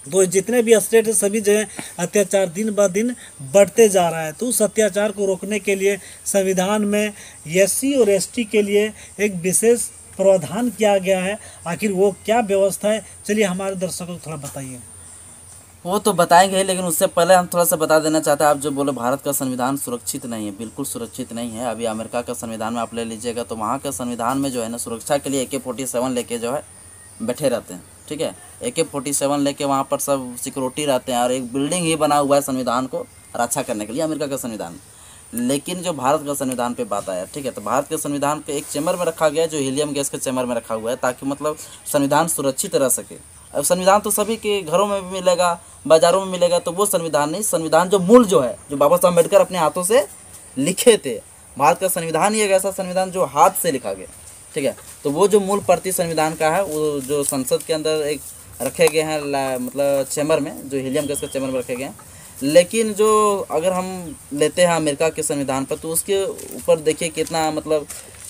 तो जितने भी स्टेट है सभी जगह अत्याचार दिन ब दिन बढ़ते जा रहा है। तो उस अत्याचार को रोकने के लिए संविधान में SC और ST के लिए एक विशेष प्रावधान किया गया है। आखिर वो क्या व्यवस्था है, चलिए हमारे दर्शकों को थोड़ा बताइए। वो तो बताएंगे, लेकिन उससे पहले हम थोड़ा सा बता देना चाहते हैं। आप जो बोले भारत का संविधान सुरक्षित नहीं है, बिल्कुल सुरक्षित नहीं है। अभी अमेरिका का संविधान में आप ले लीजिएगा तो वहाँ का संविधान में जो है ना, सुरक्षा के लिए AK-47 लेके जो है बैठे रहते हैं, ठीक है। AK-47 लेके वहाँ पर सब सिक्योरिटी रहते हैं, और एक बिल्डिंग ही बना हुआ है संविधान को रक्षा करने के लिए, अमेरिका का संविधान। लेकिन जो भारत का संविधान पे बात आया, ठीक है, तो भारत के संविधान को एक चैम्बर में रखा गया है, जो हीलियम गैस के चैम्बर में रखा हुआ है, ताकि मतलब संविधान सुरक्षित रह सके। अब संविधान तो सभी के घरों में भी मिलेगा, बाज़ारों में मिलेगा, तो वो संविधान नहीं, संविधान जो मूल जो है, जो बाबा साहब अम्बेडकर अपने हाथों से लिखे थे। भारत का संविधान ही एक ऐसा संविधान जो हाथ से लिखा गया, ठीक है। तो वो जो मूल प्रति संविधान का है, वो जो संसद के अंदर एक रखे गए हैं, मतलब चैम्बर में, जो हीलियम गैस के चैम्बर में रखे गए हैं। लेकिन जो अगर हम लेते हैं अमेरिका के संविधान पर, तो उसके ऊपर देखिए कितना मतलब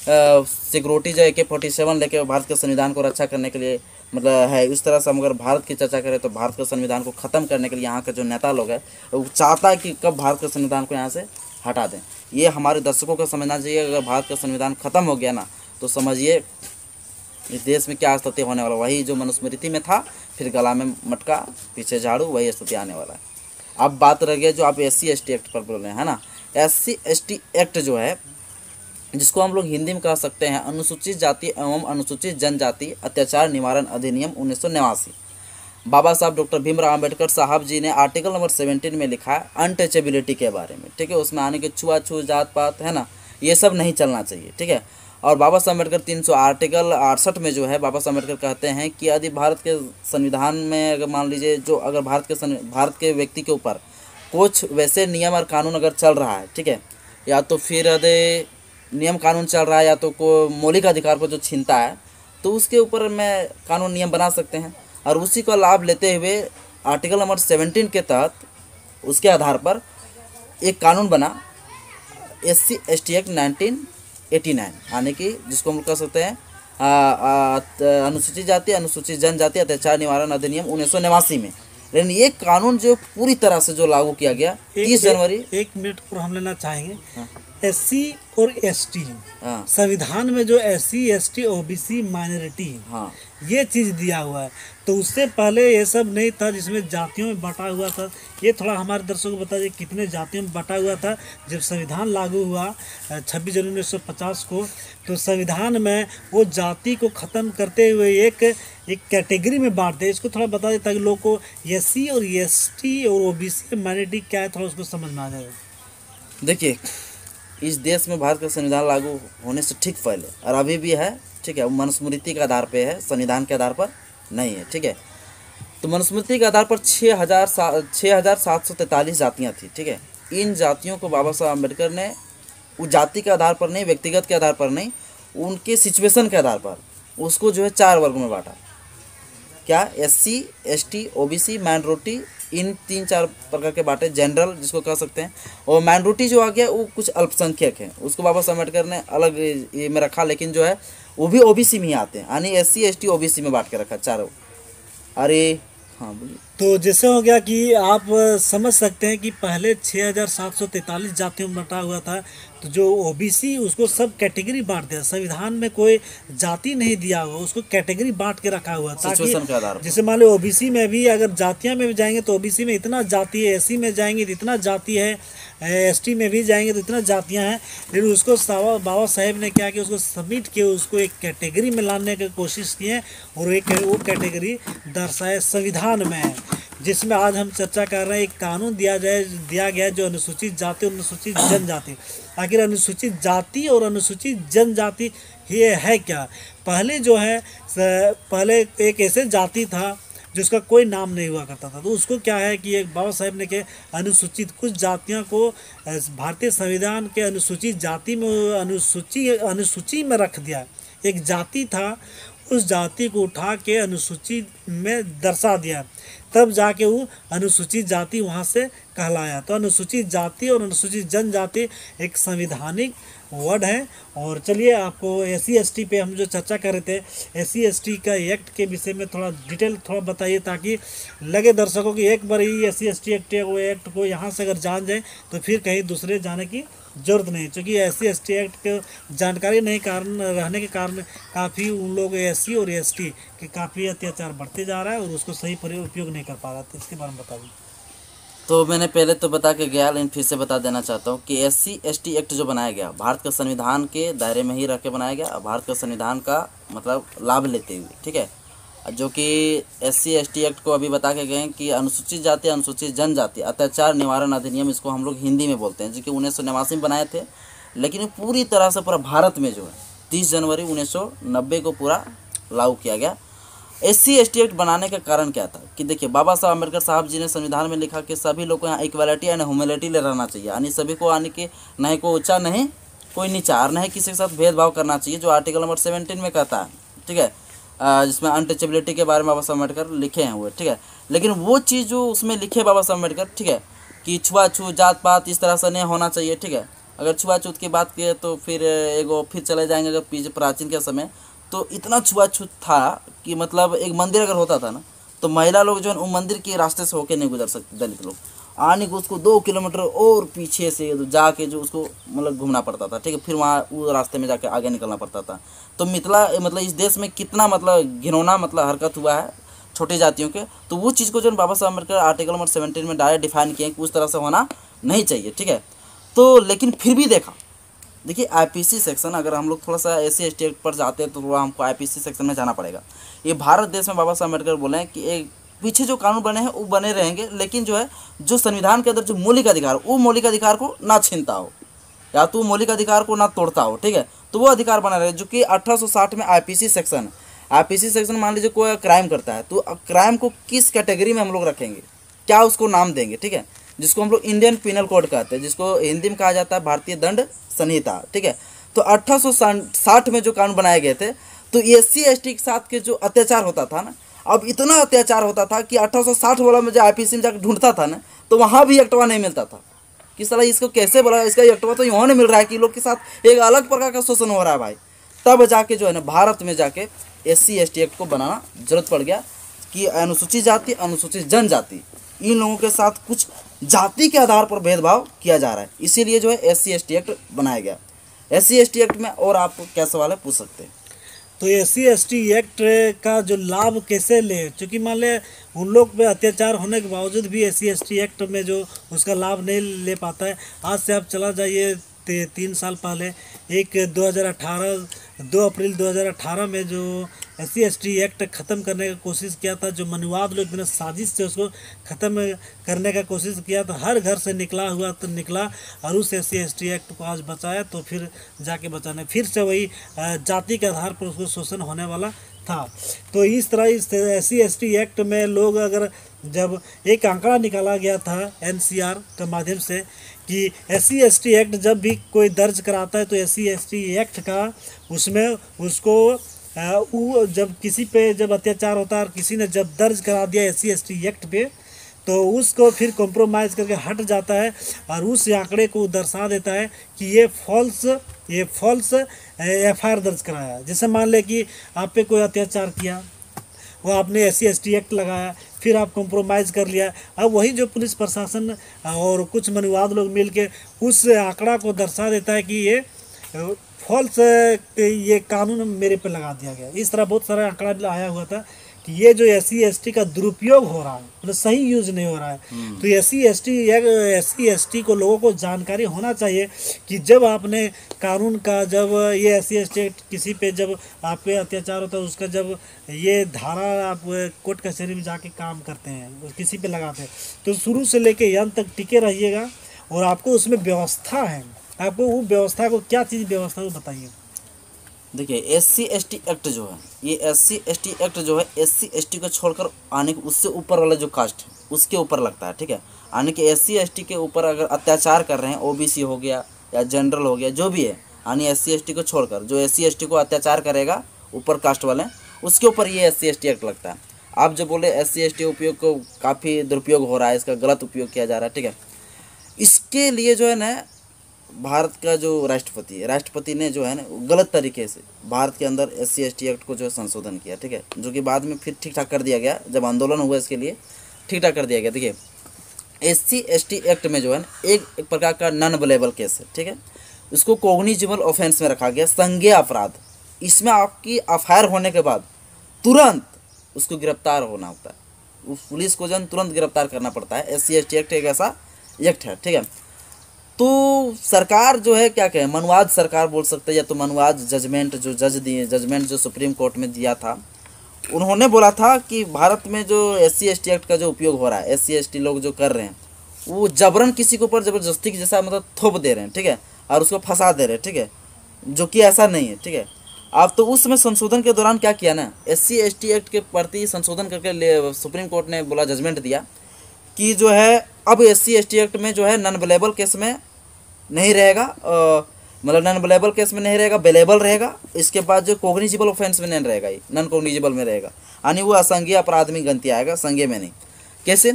सिक्योरिटी जो AK-47 लेके भारत के संविधान को रक्षा करने के लिए मतलब है। इस तरह से हम अगर भारत की चर्चा करें तो भारत के संविधान को ख़त्म करने के लिए यहाँ के जो नेता लोग हैं वो चाहता है कि कब भारत के संविधान को यहाँ से हटा दें। ये हमारे दर्शकों को समझना चाहिए। अगर भारत का संविधान ख़त्म हो गया ना तो समझिए इस देश में क्या स्थिति होने वाला, वही जो मनुस्मृति में था, फिर गला में मटका पीछे झाड़ू, वही स्थिति आने वाला है। अब बात रह गई जो आप SC/ST एक्ट पर बोल रहे हैं, है ना। SC/ST एक्ट जो है, जिसको हम लोग हिंदी में कह सकते हैं अनुसूचित जाति एवं अनुसूचित जनजाति अत्याचार निवारण अधिनियम 1989। बाबा साहब डॉक्टर भीमराव अम्बेडकर साहब जी ने आर्टिकल नंबर 17 में लिखा है अनटचेबिलिटी के बारे में, ठीक है। उसमें आने के छुआछूत जात पात, है ना, ये सब नहीं चलना चाहिए, ठीक है। और बाबा साहब अम्बेडकर 300 आर्टिकल 68 में जो है बाबा साहब अम्बेडकर कहते हैं कि यदि भारत के संविधान में अगर मान लीजिए जो अगर भारत के व्यक्ति के ऊपर कुछ वैसे नियम और कानून अगर चल रहा है, ठीक है, या तो फिर यदि नियम कानून चल रहा है या तो को मौलिक अधिकार को जो छीनता है, तो उसके ऊपर में कानून नियम बना सकते हैं। और उसी का लाभ लेते हुए आर्टिकल नंबर 17 के तहत उसके आधार पर एक कानून बना SC/ST एक्ट 1989, यानी कि जिसको हम कह सकते हैं अनुसूचित जाति अनुसूचित जनजाति अत्याचार निवारण अधिनियम 1989 में। लेकिन ये कानून जो पूरी तरह से जो लागू किया गया 30 जनवरी। एक मिनट पर हम लेना चाहेंगे। SC और ST, हाँ, संविधान में जो SC/ST OBC माइनॉरिटी, हाँ, ये चीज़ दिया हुआ है, तो उससे पहले ये सब नहीं था जिसमें जातियों में बांटा हुआ था। ये थोड़ा हमारे दर्शकों को बता दीजिए कितने जातियों में बांटा हुआ था। जब संविधान लागू हुआ 26 जनवरी 1950 को, तो संविधान में वो जाति को ख़त्म करते हुए एक कैटेगरी में बांट दे। इसको थोड़ा बता दें ताकि लोग को SC और ST और OBC माइनॉरिटी क्या है थोड़ा उसको समझ में आ जाए। देखिए इस देश में भारत का संविधान लागू होने से ठीक पहले और अभी भी है, ठीक है, वो मनुस्मृति के आधार पे है, संविधान के आधार पर नहीं है, ठीक है। तो मनुस्मृति के आधार पर 6,743 जातियाँ थी, ठीक है। इन जातियों को बाबा साहब अम्बेडकर ने उस जाति के आधार पर नहीं, व्यक्तिगत के आधार पर नहीं, उनके सिचुएशन के आधार पर उसको जो है 4 वर्गों में बांटा। क्या? SC/ST OBC माइनॉरिटी, इन 3-4 प्रकार के बांटे। जनरल जिसको कह सकते हैं, और माइनॉरिटी जो आ गया वो कुछ अल्पसंख्यक हैं, उसको बाबा साहब अम्बेडकर ने अलग ये में रखा, लेकिन जो है वो भी OBC में ही आते हैं, यानी SC/ST OBC में बांट के रखा चारों। अरे हाँ बोलिए। तो जैसे हो गया कि आप समझ सकते हैं कि पहले 6,743 जातियों में बटा हुआ था, तो जो OBC उसको सब कैटेगरी बांट दिया। संविधान में कोई जाति नहीं दिया हुआ, उसको कैटेगरी बांट के रखा हुआ ताकि जैसे मान लो OBC में भी अगर जातियां में भी जाएंगे तो OBC में इतना जाति है, SC में जाएंगे तो इतना जाति है, ST में भी जाएंगे तो इतना जातियां हैं। लेकिन उसको बाबा साहेब ने क्या किया, उसको सबमिट किया, उसको एक कैटेगरी में लाने की कोशिश की है, और वो कैटेगरी दर्शाए संविधान में है, जिसमें आज हम चर्चा कर रहे हैं। एक कानून दिया गया जो अनुसूचित जाति और अनुसूचित जनजाति। आखिर अनुसूचित जाति और अनुसूचित जनजाति ये है क्या? पहले जो है पहले एक ऐसे जाति था जिसका कोई नाम नहीं हुआ करता था, तो उसको क्या है कि एक बाबा साहेब ने के अनुसूचित कुछ जातियों को भारतीय संविधान के अनुसूचित जाति में अनुसूची में रख दिया। एक जाति था, उस जाति को उठा के अनुसूची में दर्शा दिया, तब जाके वो अनुसूचित जाति वहाँ से कहलाया। तो अनुसूचित जाति और अनुसूचित जनजाति एक संवैधानिक वर्ड है। और चलिए आपको SC/ST पे हम जो चर्चा कर रहे थे, SC/ST का एक्ट के विषय में थोड़ा डिटेल थोड़ा बताइए, ताकि लगे दर्शकों की एक बार ही SC/ST एक्ट को यहाँ से अगर जान जाए तो फिर कहीं दूसरे जाने की जरूरत नहीं। क्योंकि SC/ST एक्ट के जानकारी नहीं रहने के कारण काफ़ी उन लोग SC और ST के काफ़ी अत्याचार बढ़ते जा रहा है और उसको सही उपयोग नहीं कर पा रहा था। इसके बारे में बताइए। तो मैंने पहले तो बता के गया, लेकिन फिर से बता देना चाहता हूँ कि SC/ST एक्ट जो बनाया गया भारत का संविधान के दायरे में ही रख के बनाया गया, भारत का संविधान का मतलब लाभ लेते हुए, ठीक है। जो कि SC/ST एक्ट को अभी बता के गए कि अनुसूचित जाति अनुसूचित जनजाति अत्याचार निवारण अधिनियम, इसको हम लोग हिंदी में बोलते हैं, जो कि 1989 में बनाए थे। लेकिन पूरी तरह से पूरा भारत में जो है 30 जनवरी 1990 को पूरा लागू किया गया। SC/ST एक्ट बनाने का कारण क्या था कि देखिए बाबा साहब अम्बेडकर साहब जी ने संविधान में लिखा कि सभी लोग को यहाँ इक्वालिटी एंड ह्यूमैनिटी ले रहना चाहिए, यानी सभी को, यानी कि नहीं कोई ऊंचा नहीं कोई नीचा, और नहीं किसी के साथ भेदभाव करना चाहिए, जो आर्टिकल नंबर 17 में कहता है, ठीक है, जिसमें अनटचेबिलिटी के बारे में बाबा साहब अम्बेडकर लिखे हैं हुए, ठीक है। लेकिन वो चीज़ जो उसमें लिखे बाबा साहब अम्बेडकर, ठीक है, कि छुआछूत जात पात इस तरह से नहीं होना चाहिए, ठीक है। अगर छुआछूत की बात की तो फिर एगो फिर चले जाएंगे अगर पीछे प्राचीन के समय, तो इतना छुआछूत था कि मतलब एक मंदिर अगर होता था ना, तो महिला लोग जो है वो मंदिर के रास्ते से होके नहीं गुजर सकते, दलित लोग आने को उसको 2 किलोमीटर और पीछे से जाके जो उसको मतलब घूमना पड़ता था, ठीक है, फिर वहाँ वो रास्ते में जाके आगे निकलना पड़ता था। तो मिथिला मतलब इस देश में कितना मतलब घिनौना मतलब हरकत हुआ है छोटी जातियों के, तो वो चीज़ को जो बाबा साहब अम्बेडकर आर्टिकल नंबर 17 में डायरेक्ट डिफाइन किए कि उस तरह से होना नहीं चाहिए, ठीक है। तो लेकिन फिर भी देखिए आईपीसी सेक्शन, अगर हम लोग थोड़ा सा एससी एसटी एक्ट पर जाते हैं तो थोड़ा हमको आईपीसी सेक्शन में जाना पड़ेगा। ये भारत देश में बाबा साहब अम्बेडकर बोले हैं कि एक पीछे जो कानून बने हैं वो बने रहेंगे, लेकिन जो है जो संविधान के अंदर जो मौलिक अधिकार, वो मौलिक अधिकार को ना छीनता हो या तो मौलिक अधिकार को ना तोड़ता हो, ठीक है। तो वो अधिकार बना रहे, जो कि 1860 में आईपीसी सेक्शन है। आईपीसी सेक्शन मान लीजिए कोई क्राइम करता है, तो क्राइम को किस कैटेगरी में हम लोग रखेंगे, क्या उसको नाम देंगे, ठीक है, जिसको हम लोग इंडियन पिनल कोड कहते हैं, जिसको हिंदी में कहा जाता है भारतीय दंड संहिता, ठीक है। तो 1860 में जो कानून बनाए गए थे, तो एससी एसटी के साथ के जो अत्याचार होता था ना, अब इतना अत्याचार होता था कि 1860 वाला में जो आईपीसी में जाकर ढूंढता था ना, तो वहाँ भी एक्टवा नहीं मिलता था कि साला इसको कैसे बोला, इसका एक्टवा तो यहाँ नहीं मिल रहा है कि लोग के साथ एक अलग प्रकार का शोषण हो रहा है भाई। तब जाके जो है ना भारत में जाके एससी एसटी एक्ट को बनाना जरूरत पड़ गया कि अनुसूचित जाति अनुसूचित जनजाति इन लोगों के साथ कुछ जाति के आधार पर भेदभाव किया जा रहा है, इसीलिए जो है एससी एसटी एक्ट बनाया गया। एससी एसटी एक्ट में और आप क्या सवाल है पूछ सकते हैं। तो एससी एसटी एक्ट का जो लाभ कैसे ले, चूँकि मान ले उन लोग पे अत्याचार होने के बावजूद भी एससी एसटी एक्ट में जो उसका लाभ नहीं ले पाता है। आज से आप चला जाइए 3 साल पहले, 2 अप्रैल 2018 में जो एससी एसटी एक्ट ख़त्म करने का कोशिश किया था, जो मनुवाद लोग बिना साजिश से उसको ख़त्म करने का कोशिश किया, तो हर घर से निकला हुआ तो निकला और उस एससी एसटी एक्ट को आज बचाया, तो फिर जाके बचाने फिर से वही जाति के आधार पर उसको शोषण होने वाला था। तो इस तरह इस एससी एसटी एक्ट में लोग, अगर जब एक आंकड़ा निकाला गया था एनसीआर के माध्यम से कि एससी एसटी एक्ट जब भी कोई दर्ज कराता है, तो एससी एसटी एक्ट का उसमें उसको वो जब किसी पे जब अत्याचार होता है और किसी ने जब दर्ज करा दिया एससी एसटी एक्ट पे, तो उसको फिर कॉम्प्रोमाइज़ करके हट जाता है और उस आंकड़े को दर्शा देता है कि ये फॉल्स एफआईआर दर्ज कराया। जैसे मान ले कि आप पे कोई अत्याचार किया, वो आपने एससी एसटी एक्ट लगाया, फिर आप कॉम्प्रोमाइज़ कर लिया, अब वही जो पुलिस प्रशासन और कुछ मनुवाद लोग मिल के उस आंकड़ा को दर्शा देता है कि ये फॉल्स ये कानून मेरे पे लगा दिया गया। इस तरह बहुत सारा आंकड़ा आया हुआ था कि ये जो एससी एसटी का दुरुपयोग हो रहा है, मतलब सही यूज नहीं हो रहा है। तो एससी एसटी को लोगों को जानकारी होना चाहिए कि जब आपने कानून का, जब ये एससी एसटी किसी पे जब आप पे अत्याचार होता है, उसका जब ये धारा आप कोर्ट कचहरी में जाके काम करते हैं, किसी पे लगाते हैं, तो शुरू से लेके अंत तक टिके रहिएगा और आपको उसमें व्यवस्था है। आपको वो व्यवस्था को, क्या चीज़ व्यवस्था को बताइए। देखिए एससी एसटी एक्ट जो है, ये एससी एसटी एक्ट जो है एससी एसटी को छोड़कर आने के उससे ऊपर वाला जो कास्ट है उसके ऊपर लगता है, ठीक है। आने के एससी एसटी के ऊपर अगर अत्याचार कर रहे हैं, ओबीसी हो गया या जनरल हो गया, जो भी है, यानी एससी एसटी को छोड़कर जो एससी एसटी को अत्याचार करेगा ऊपर कास्ट वाले, उसके ऊपर ये एससी एसटी एक्ट लगता है। आप जो बोले एससी एसटी उपयोग को काफ़ी दुरुपयोग हो रहा है, इसका गलत उपयोग किया जा रहा है, ठीक है। इसके लिए जो है ना भारत का जो राष्ट्रपति ने जो है ना गलत तरीके से भारत के अंदर एससी एसटी एक्ट को जो है संशोधन किया, ठीक है, जो कि बाद में फिर ठीक ठाक कर दिया गया। जब आंदोलन हुआ इसके लिए ठीक ठाक कर दिया गया। देखिए एससी एसटी एक्ट में जो है एक प्रकार का नॉन अवेलेबल केस है, ठीक है, उसको कॉग्निजेबल ऑफेंस में रखा गया, संज्ञेय अपराध। इसमें आपकी एफआईआर होने के बाद तुरंत उसको गिरफ्तार होना होता है, उस पुलिस को जो है तुरंत गिरफ्तार करना पड़ता है। एससी एसटी एक्ट एक ऐसा एक्ट है, ठीक है। तो सरकार जो है क्या कहें, मनुवाद सरकार बोल सकते हैं, या तो मनुवाद जजमेंट जो जज दिए, जजमेंट जो सुप्रीम कोर्ट में दिया था, उन्होंने बोला था कि भारत में जो एससी एसटी एक्ट का जो उपयोग हो रहा है, एससी एसटी लोग जो कर रहे हैं, वो जबरन किसी के ऊपर ज़बरदस्ती की जैसा मतलब थोप दे रहे हैं, ठीक है, और उसको फंसा दे रहे हैं, ठीक है, जो कि ऐसा नहीं है, ठीक है। अब तो उस समय संशोधन के दौरान क्या किया ना, एससी एसटी एक्ट के प्रति संशोधन करके सुप्रीम कोर्ट ने बोला, जजमेंट दिया कि जो है अब एससी एसटी एक्ट में जो है नॉन अवेलेबल केस में नहीं रहेगा, मतलब नॉन अवेलेबल केस में नहीं रहेगा, अवेलेबल रहेगा। इसके बाद जो कॉग्निजेबल ऑफेंस में नहीं रहेगा, ये नॉन कॉग्निजेबल में रहेगा, यानी वो असंज्ञेय अपराध में गिनती आएगा, संज्ञेय में नहीं। कैसे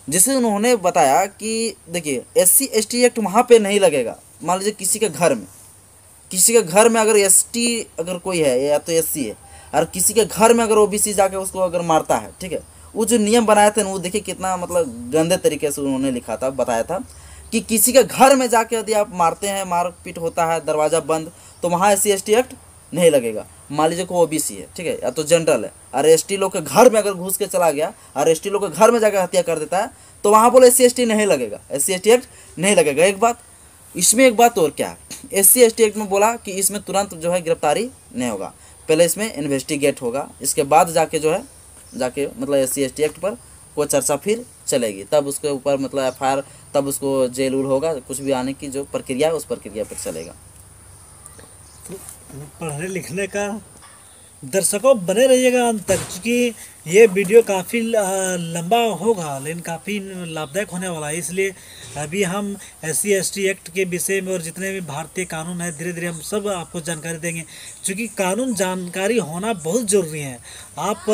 जिसे उन्होंने बताया कि देखिए SC ST एक्ट वहाँ पे नहीं लगेगा। मान लीजिए किसी के घर में अगर ST अगर कोई है या तो SC है, और किसी के घर में अगर OBC जाके उसको अगर मारता है, ठीक है, वो जो नियम बनाए थे वो देखिए कितना मतलब गंदे तरीके से उन्होंने लिखा था, बताया था कि किसी के घर में जाके यदि आप मारते हैं, मारपीट होता है, दरवाज़ा बंद, तो वहाँ SC ST एक्ट नहीं लगेगा। मान लीजिए कोई OBC है, ठीक है, या तो जनरल है, और ST लोग के घर में अगर घुस के चला गया और ST लोग के घर में जाकर हत्या कर देता है, तो वहाँ बोले SC ST नहीं लगेगा, SC ST एक्ट नहीं लगेगा। एक बात इसमें, एक बात और क्या है, SC ST एक्ट में बोला कि इसमें तुरंत जो है गिरफ्तारी नहीं होगा, पहले इसमें इन्वेस्टिगेट होगा, इसके बाद जाके जो है मतलब SC ST एक्ट पर कोई चर्चा फिर चलेगी, तब उसके ऊपर मतलब FIR, तब उसको जेल उल होगा, कुछ भी आने की जो प्रक्रिया है उस प्रक्रिया पर चलेगा। तो पढ़ने लिखने का दर्शकों बने रहिएगा अंत तक, क्योंकि ये वीडियो काफ़ी लंबा होगा लेकिन काफ़ी लाभदायक होने वाला है। इसलिए अभी हम SC ST एक्ट के विषय में और जितने भी भारतीय कानून है धीरे धीरे हम सब आपको जानकारी देंगे, क्योंकि कानून जानकारी होना बहुत ज़रूरी है। आप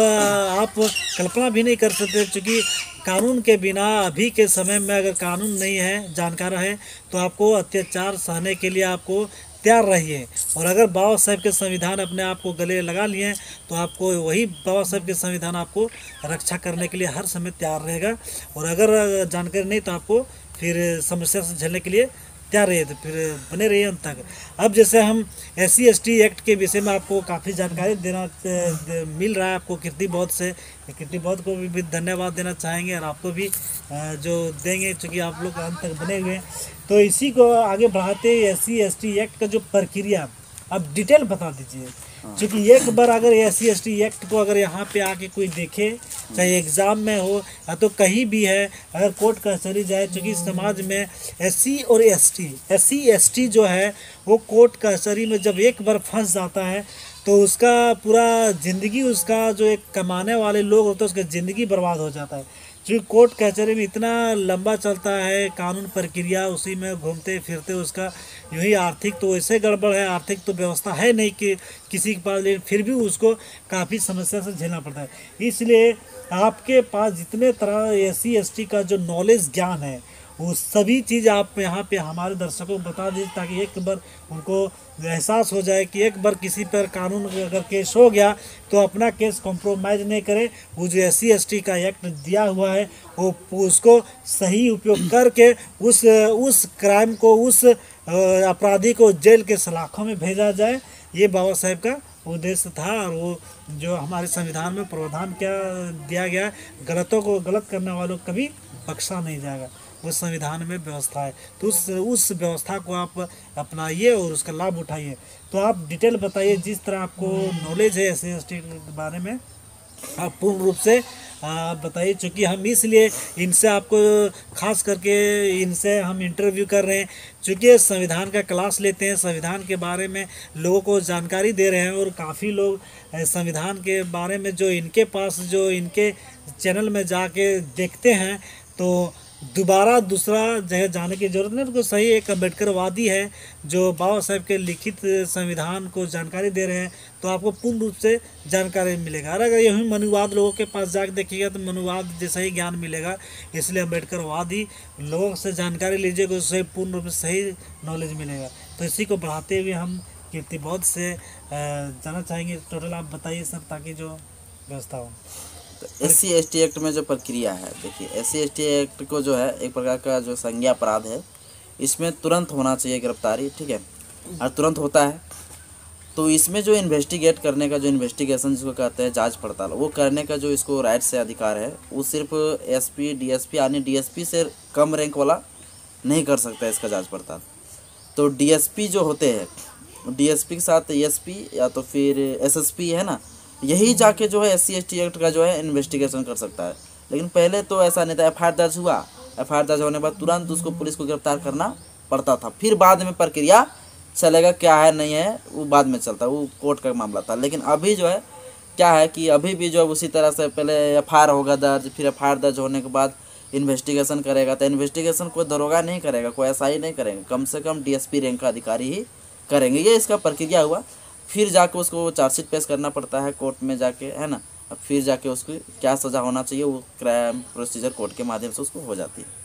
कल्पना भी नहीं कर सकते, क्योंकि कानून के बिना अभी के समय में अगर कानून नहीं है, जानकार है, तो आपको अत्याचार सहने के लिए आपको तैयार रहिए। और अगर बाबा साहेब के संविधान अपने आप को गले लगा लिए तो आपको वही बाबा साहेब के संविधान आपको रक्षा करने के लिए हर समय तैयार रहेगा। और अगर जानकारी नहीं तो आपको फिर समस्या से झेलने के लिए तैयार रहिए, तो फिर बने रहिए अंत तक। अब जैसे हम SC ST एक्ट के विषय में आपको काफ़ी जानकारी मिल रहा है आपको कीर्ति बौद्ध से। कीर्ति बौद्ध को भी धन्यवाद देना चाहेंगे और आपको भी जो देंगे, चूँकि आप लोग अंत तक बने हुए हैं। तो इसी को आगे बढ़ाते SC ST एक्ट का जो प्रक्रिया अब डिटेल बता दीजिए, क्योंकि एक बार अगर SC ST एक्ट को अगर यहाँ पे आके कोई देखे, चाहे एग्ज़ाम में हो या तो कहीं भी है, अगर कोर्ट कचहरी जाए, क्योंकि समाज में SC ST जो है वो कोर्ट कचहरी में जब एक बार फंस जाता है तो उसका पूरा ज़िंदगी, उसका जो एक कमाने वाले लोग होते हैं उसका ज़िंदगी बर्बाद हो जाता है। क्योंकि कोर्ट कचहरी में इतना लंबा चलता है कानून प्रक्रिया, उसी में घूमते फिरते उसका यूँ ही आर्थिक तो वैसे गड़बड़ है, आर्थिक तो व्यवस्था है नहीं कि किसी के पास, लेकिन फिर भी उसको काफ़ी समस्या से झेलना पड़ता है। इसलिए आपके पास जितने तरह SC ST का जो नॉलेज ज्ञान है वो सभी चीज़ आप यहाँ पे हमारे दर्शकों को बता दीजिए, ताकि एक बार उनको एहसास हो जाए कि एक बार किसी पर कानून अगर केस हो गया तो अपना केस कॉम्प्रोमाइज़ नहीं करे। वो जो SC ST का एक्ट दिया हुआ है वो उसको सही उपयोग करके उस क्राइम को, उस अपराधी को जेल के सलाखों में भेजा जाए। ये बाबा साहेब का उद्देश्य था, और वो जो हमारे संविधान में प्रावधान क्या दिया गया है, गलतों को, गलत करने वालों को कभी बख्शा नहीं जाएगा, वो संविधान में व्यवस्था है। तो उस व्यवस्था को आप अपनाइए और उसका लाभ उठाइए। तो आप डिटेल बताइए, जिस तरह आपको नॉलेज है SC ST के बारे में आप पूर्ण रूप से बताइए, क्योंकि हम इसलिए इनसे आपको खास करके इनसे हम इंटरव्यू कर रहे हैं, क्योंकि संविधान का क्लास लेते हैं, संविधान के बारे में लोगों को जानकारी दे रहे हैं। और काफ़ी लोग संविधान के बारे में जो इनके पास, जो इनके चैनल में जाके देखते हैं, तो दोबारा दूसरा जगह जाने की ज़रूरत नहीं। तो सही एक अम्बेडकरवादी है जो बाबा साहेब के लिखित संविधान को जानकारी दे रहे हैं, तो आपको पूर्ण रूप से जानकारी मिलेगा। और अगर यही मनुवाद लोगों के पास जाकर देखिएगा तो मनुवाद जैसा ही ज्ञान मिलेगा। इसलिए अम्बेडकरवादी लोगों से जानकारी लीजिएगा, उससे पूर्ण रूप से सही नॉलेज मिलेगा। तो इसी को बढ़ाते हुए हम कीर्ति बौद्ध से जाना चाहेंगे। टोटल आप बताइए सर, ताकि जो व्यवस्था हो। तो SC ST एक्ट में जो प्रक्रिया है, देखिए SC ST एक्ट को जो है एक प्रकार का जो संज्ञा अपराध है, इसमें तुरंत होना चाहिए गिरफ्तारी, ठीक है, और तुरंत होता है। तो इसमें जो इन्वेस्टिगेट करने का, जो इन्वेस्टिगेशन जिसको कहते हैं जांच पड़ताल, वो करने का जो इसको राइट से अधिकार है, वो सिर्फ SP DSP यानी DSP से कम रैंक वाला नहीं कर सकता है इसका जांच पड़ताल। तो DSP जो होते हैं, DSP के साथ ASP या तो फिर SSP है ना, यही जाके जो है SC ST एक्ट का जो है इन्वेस्टिगेशन कर सकता है। लेकिन पहले तो ऐसा नहीं था। FIR दर्ज हुआ, FIR दर्ज होने के बाद तुरंत उसको पुलिस को गिरफ्तार करना पड़ता था, फिर बाद में प्रक्रिया चलेगा, क्या है नहीं है वो बाद में चलता, वो कोर्ट का मामला था। लेकिन अभी जो है क्या है कि अभी भी जो उसी तरह से पहले FIR होगा दर्ज, फिर FIR दर्ज होने के बाद इन्वेस्टिगेशन करेगा। तो इन्वेस्टिगेशन कोई दरोगा नहीं करेगा, कोई SI नहीं करेंगे, कम से कम DSP रैंक का अधिकारी ही करेंगे। ये इसका प्रक्रिया हुआ। फिर जाके उसको चार्जशीट पेश करना पड़ता है कोर्ट में जाके, है ना, अब फिर जाके उसकी क्या सज़ा होना चाहिए वो क्राइम प्रोसीजर कोड के माध्यम से उसको हो जाती है।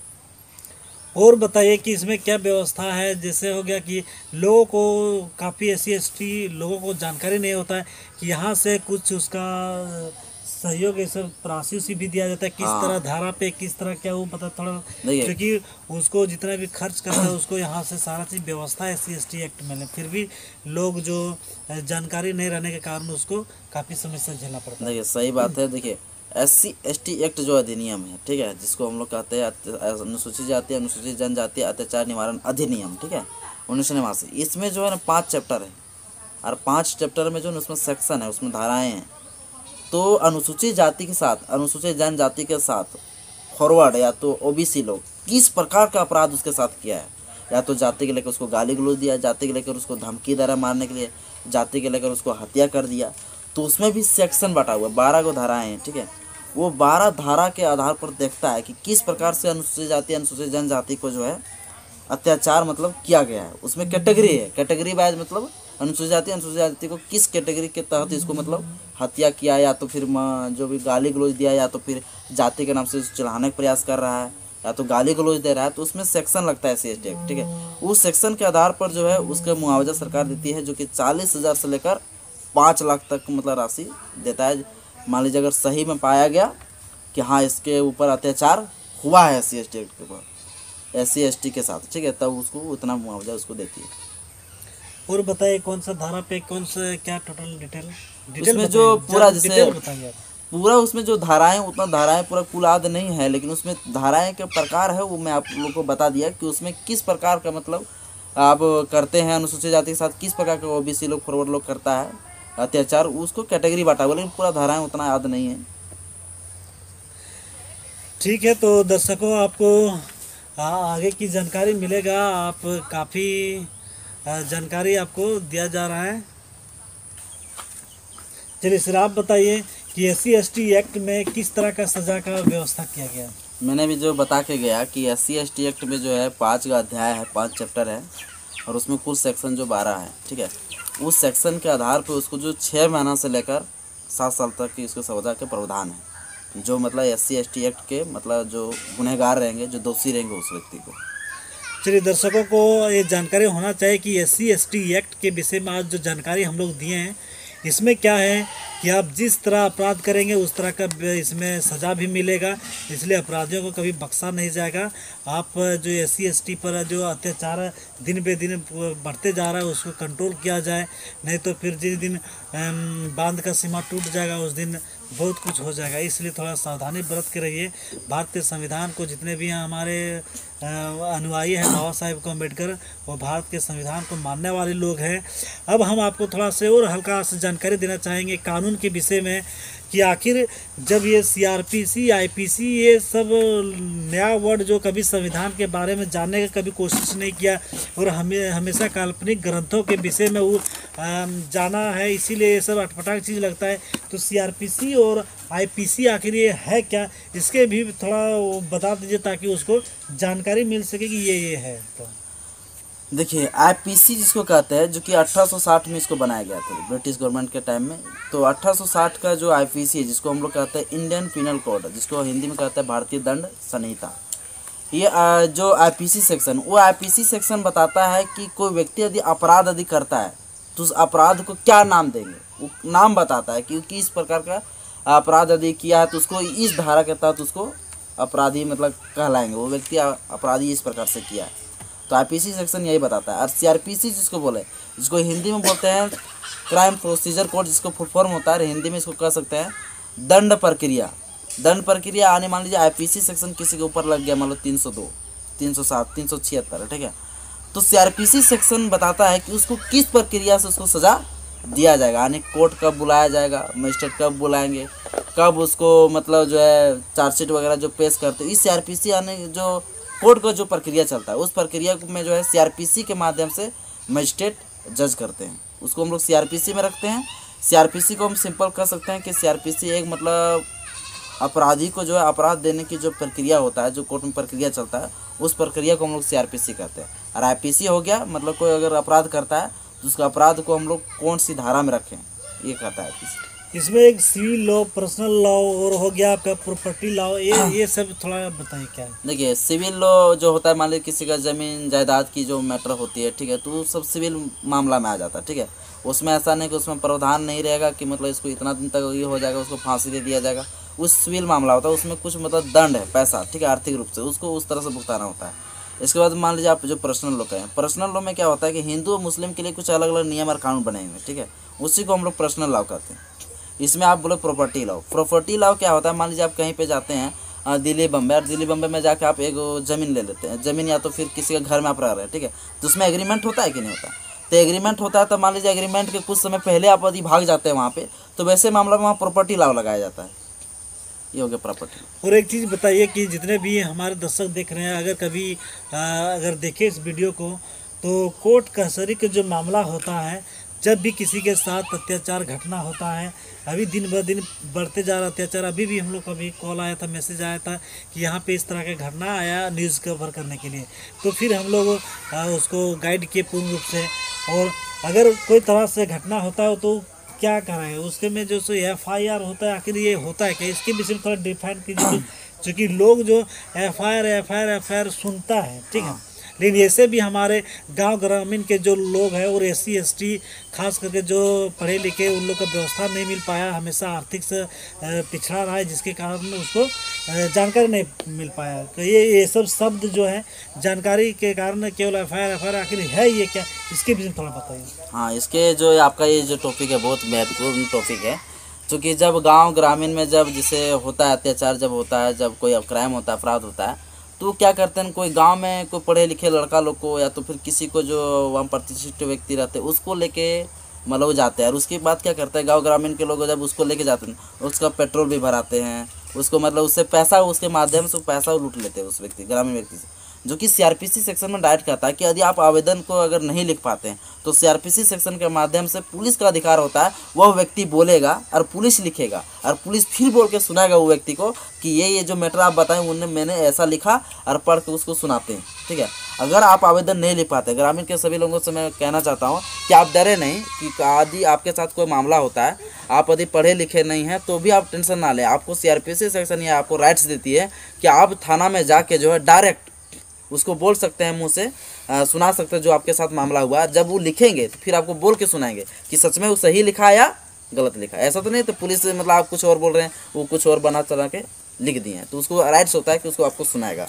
और बताइए कि इसमें क्या व्यवस्था है। जैसे हो गया कि लोगों को काफ़ी SC ST लोगों को जानकारी नहीं होता है कि यहाँ से कुछ उसका सहयोग ये सब राशि उसी भी दिया जाता है, किस तरह हाँ धारा पे किस तरह क्या वो पता थोड़ा, देखिए, क्योंकि उसको जितना भी खर्च करता है उसको यहाँ से सारा चीज़ व्यवस्था है SC ST एक्ट में, फिर भी लोग जो जानकारी नहीं रहने के कारण उसको काफ़ी समस्या झेलना पड़ता है। देखिए सही बात है। देखिए SC ST एक्ट जो अधिनियम है, ठीक है, जिसको हम लोग कहते हैं अनुसूचित जाति अनुसूचित जनजाति अत्याचार निवारण अधिनियम, ठीक है, 1989। इसमें जो है ना 5 चैप्टर है, और 5 चैप्टर में जो है उसमें सेक्शन है, उसमें धाराएं हैं। तो अनुसूचित जाति के साथ अनुसूचित जनजाति के साथ फॉरवर्ड या तो OBC लोग किस प्रकार का अपराध उसके साथ किया है, या तो जाति के लेकर उसको गाली गलौज दिया, जाति के लेकर उसको धमकी दे रहा मारने के लिए, जाति के लेकर उसको हत्या कर दिया, तो उसमें भी सेक्शन बटा हुआ है, 12 को धाराएं हैं, ठीक है। वो 12 धारा के आधार पर देखता है कि किस प्रकार से अनुसूचित जाति अनुसूचित जनजाति को जो है अत्याचार मतलब किया गया है। उसमें कैटेगरी है, कैटेगरी वाइज मतलब अनुसूचित जाति को किस कैटेगरी के तहत इसको मतलब हत्या किया, या तो फिर जो भी गाली गलौज दिया, या तो फिर जाति के नाम से चढ़ाने का प्रयास कर रहा है, या तो गाली गलौज दे रहा है, तो उसमें सेक्शन लगता है SC ST एक्ट, ठीक है। उस सेक्शन के आधार पर जो है उसका मुआवजा सरकार देती है, जो कि 40,000 से लेकर 5 लाख तक मतलब राशि देता है। मान लीजिए अगर सही में पाया गया कि हाँ इसके ऊपर अत्याचार हुआ है SC ST एक्ट के ऊपर SC ST के साथ, ठीक है, तब उसको उतना मुआवजा उसको देती है। और बताइए कौन सा धारा पे कौन सा क्या टोटल डिटेल उसमें जो पूरा जैसे बताइए आप। पूरा उसमें जो धाराएं, उतना धाराएं पूरा कुल याद नहीं है, लेकिन उसमें धाराएं के प्रकार है वो मैं आप लोगों को बता दिया कि उसमें किस प्रकार का मतलब आप करते हैं अनुसूचित जाति के साथ, किस प्रकार का OBC लोग फॉरवर्ड लोग करता है अत्याचार, उसको कैटेगरी बांटा हुआ, लेकिन पूरा धाराएं उतना याद नहीं है। ठीक है, तो दर्शकों आपको आगे की जानकारी मिलेगा। आप काफ़ी जानकारी आपको दिया जा रहा है। चलिए सर आप बताइए कि SC ST एक्ट में किस तरह का सज़ा का व्यवस्था किया गया। मैंने भी जो बता के गया कि SC ST एक्ट में जो है 5 का अध्याय है, 5 चैप्टर है, और उसमें कुल सेक्शन जो 12 है, ठीक है। उस सेक्शन के आधार पर उसको जो 6 महीना से लेकर 7 साल तक की उसको सजा के प्रावधान है, जो मतलब SC ST एक्ट के मतलब जो गुनहगार रहेंगे, जो दोषी रहेंगे उस व्यक्ति को। चलिए दर्शकों को ये जानकारी होना चाहिए कि SC ST एक्ट के विषय में आज जो जानकारी हम लोग दिए हैं, इसमें क्या है कि आप जिस तरह अपराध करेंगे उस तरह का इसमें सज़ा भी मिलेगा, इसलिए अपराधियों को कभी बख्शा नहीं जाएगा। आप जो SC ST पर जो अत्याचार दिन बे दिन बढ़ते जा रहा है उसको कंट्रोल किया जाए, नहीं तो फिर जिस दिन बांध का सीमा टूट जाएगा उस दिन बहुत कुछ हो जाएगा। इसलिए थोड़ा सावधानी बरत के रहिए। भारतीय संविधान को जितने भी हैं हमारे अनुयायी हैं बाबा साहेब को अम्बेडकर, वो भारत के संविधान को मानने वाले लोग हैं। अब हम आपको थोड़ा से और हल्का सा जानकारी देना चाहेंगे कानून के विषय में कि आखिर जब ये CRPC IPC ये सब नया वर्ड जो कभी संविधान के बारे में जानने का कभी कोशिश नहीं किया और हमें हमेशा काल्पनिक ग्रंथों के विषय में वो जाना है, इसीलिए ये सब अटपटाक चीज़ लगता है। तो CRPC और IPC आखिर ये है क्या, इसके भी थोड़ा बता दीजिए ताकि उसको जानकारी मिल सके कि ये है। तो देखिए IPC जिसको कहते हैं, जो कि 1860 में इसको बनाया गया था ब्रिटिश गवर्नमेंट के टाइम में। तो 1860 का जो IPC है, जिसको हम लोग कहते हैं इंडियन पिनल कोड, जिसको हिंदी में कहते हैं भारतीय दंड संहिता, ये जो IPC सेक्शन, वो IPC सेक्शन बताता है कि कोई व्यक्ति यदि अपराध यदि करता है तो उस अपराध को क्या नाम देंगे, वो नाम बताता है कि किस प्रकार का अपराध यदि किया है तो उसको इस धारा के तहत उसको अपराधी मतलब कहलाएंगे, वो व्यक्ति अपराधी इस प्रकार से किया है। तो IPC सेक्शन यही बताता है। और CRPC जिसको बोले, जिसको हिंदी में बोलते हैं क्राइम प्रोसीजर कोड, जिसको फुल फॉर्म होता है हिंदी में इसको कह सकते हैं दंड प्रक्रिया। दंड प्रक्रिया आने मान लीजिए IPC सेक्शन किसी के ऊपर लग गया, मान लो 302, 307, 376 है, ठीक है, तो CRPC सेक्शन बताता है कि उसको किस प्रक्रिया से उसको सज़ा दिया जाएगा, यानी कोर्ट कब बुलाया जाएगा, मजिस्ट्रेट कब बुलाएंगे, कब उसको मतलब जो है चार्जशीट वगैरह जो पेश करते हैं। इस CRPC यानी जो कोर्ट का जो प्रक्रिया चलता है, उस प्रक्रिया में जो है CRPC के माध्यम से मजिस्ट्रेट जज करते हैं, उसको हम लोग CRPC में रखते हैं। CRPC को हम सिंपल कह सकते हैं कि CRPC एक मतलब अपराधी को जो है अपराध देने की जो प्रक्रिया होता है, जो कोर्ट में प्रक्रिया चलता है, उस प्रक्रिया को हम लोग CRPC कहते हैं। और IPC हो गया मतलब कोई अगर अपराध करता है तो उसका अपराध को हम लोग कौन सी धारा में रखें, ये कहता है IPC। इसमें एक सिविल लॉ, पर्सनल लॉ और हो गया आपका प्रॉपर्टी लॉ, ये सब थोड़ा बताइए क्या है। देखिए सिविल लॉ जो होता है, मान लीजिए किसी का ज़मीन जायदाद की जो मैटर होती है, ठीक है, तो वो सब सिविल मामला में आ जाता है, ठीक है। उसमें ऐसा नहीं कि उसमें प्रावधान नहीं रहेगा कि मतलब इसको इतना दिन तक ये हो जाएगा, उसको फांसी दे दिया जाएगा। उस सिविल मामला होता है, उसमें कुछ मतलब दंड है, पैसा, ठीक है, आर्थिक रूप से उसको उस तरह से भुगताना होता है। इसके बाद मान लीजिए आप जो पर्सनल लॉ कहें, पर्सनल लॉ में क्या होता है कि हिंदू और मुस्लिम के लिए कुछ अलग अलग नियम और कानून बने हुए, ठीक है, उसी को हम लोग पर्सनल लॉ कहते हैं। इसमें आप बोले प्रॉपर्टी लॉ, प्रॉपर्टी लॉ क्या होता है, मान लीजिए आप कहीं पे जाते हैं दिल्ली बम्बे, और दिल्ली बम्बे में जाके आप एक ज़मीन ले लेते हैं, ज़मीन या तो फिर किसी के घर में आप रह रहे हैं, ठीक है, तो उसमें एग्रीमेंट होता है कि नहीं होता। तो एग्रीमेंट होता है, तो मान लीजिए एग्रीमेंट के कुछ समय पहले आप यदि भाग जाते हैं वहाँ पे, तो वैसे मामला में वहाँ प्रॉपर्टी लॉ लगाया जाता है। ये हो गया प्रॉपर्टी। और एक चीज़ बताइए कि जितने भी हमारे दर्शक देख रहे हैं, अगर कभी अगर देखें इस वीडियो को, तो कोर्ट कचहरी का जो मामला होता है, जब भी किसी के साथ अत्याचार घटना होता है, अभी दिन ब दिन बढ़ते जा रहा अत्याचार। अभी भी हम लोग को अभी कॉल आया था, मैसेज आया था कि यहाँ पे इस तरह का घटना आया न्यूज़ कवर करने के लिए, तो फिर हम लोग उसको गाइड किए पूर्ण रूप से। और अगर कोई तरह से घटना होता है तो क्या कराएं, उसके में जो FIR होता है, आखिर ये होता है क्या, इसके विषय में थोड़ा डिफाइन कीजिए। क्योंकि लोग जो FIR सुनता है, ठीक है, लेकिन ऐसे भी हमारे गांव ग्रामीण के जो लोग हैं और SC ST खास करके जो पढ़े लिखे, उन लोग का व्यवस्था नहीं मिल पाया, हमेशा आर्थिक से पिछड़ा रहा है, जिसके कारण उसको जानकारी नहीं मिल पाया। तो ये सब शब्द जो है जानकारी के कारण केवल FIR आखिर है ये क्या, इसके विषय में थोड़ा बताइए। हाँ, इसके जो आपका ये जो टॉपिक है बहुत महत्वपूर्ण टॉपिक है। क्योंकि जब गांव ग्रामीण में जब जैसे होता है अत्याचार, जब होता है, जब कोई क्राइम होता है, अपराध होता है, तो क्या करते हैं, कोई गांव में कोई पढ़े लिखे लड़का लोग को या तो फिर किसी को जो वहाँ प्रतिष्ठित व्यक्ति रहते हैं उसको लेके मतलब जाते हैं। और उसके बाद क्या करते हैं, गांव ग्रामीण के लोग जब उसको लेके जाते हैं, उसका पेट्रोल भी भराते हैं, उसको मतलब उससे पैसा, उसके माध्यम से पैसा लूट लेते हैं उस व्यक्ति, ग्रामीण व्यक्ति से। जो कि CRPC सेक्शन में डायरेक्ट कहता है कि यदि आप आवेदन को अगर नहीं लिख पाते हैं तो CRPC सेक्शन के माध्यम से पुलिस का अधिकार होता है, वह व्यक्ति बोलेगा और पुलिस लिखेगा, और पुलिस फिर बोल के सुनाएगा वो व्यक्ति को कि ये जो मैटर आप बताएं उन्हें मैंने ऐसा लिखा, और पढ़ के उसको सुनाते हैं, ठीक है। अगर आप आवेदन नहीं लिख पाते, ग्रामीण के सभी लोगों से मैं कहना चाहता हूँ कि आप डरे नहीं कि यदि आपके साथ कोई मामला होता है, आप यदि पढ़े लिखे नहीं हैं तो भी आप टेंशन ना लें। आपको CRPC सेक्शन ये आपको राइट्स देती है कि आप थाना में जाके जो है डायरेक्ट उसको बोल सकते हैं, मुंह से सुना सकते हैं जो आपके साथ मामला हुआ। जब वो लिखेंगे तो फिर आपको बोल के सुनाएंगे कि सच में वो सही लिखा या गलत लिखा। ऐसा तो नहीं तो पुलिस से मतलब आप कुछ और बोल रहे हैं, वो कुछ और बना चढ़ा के लिख दिए हैं, तो उसको राइट्स होता है कि उसको आपको सुनाएगा।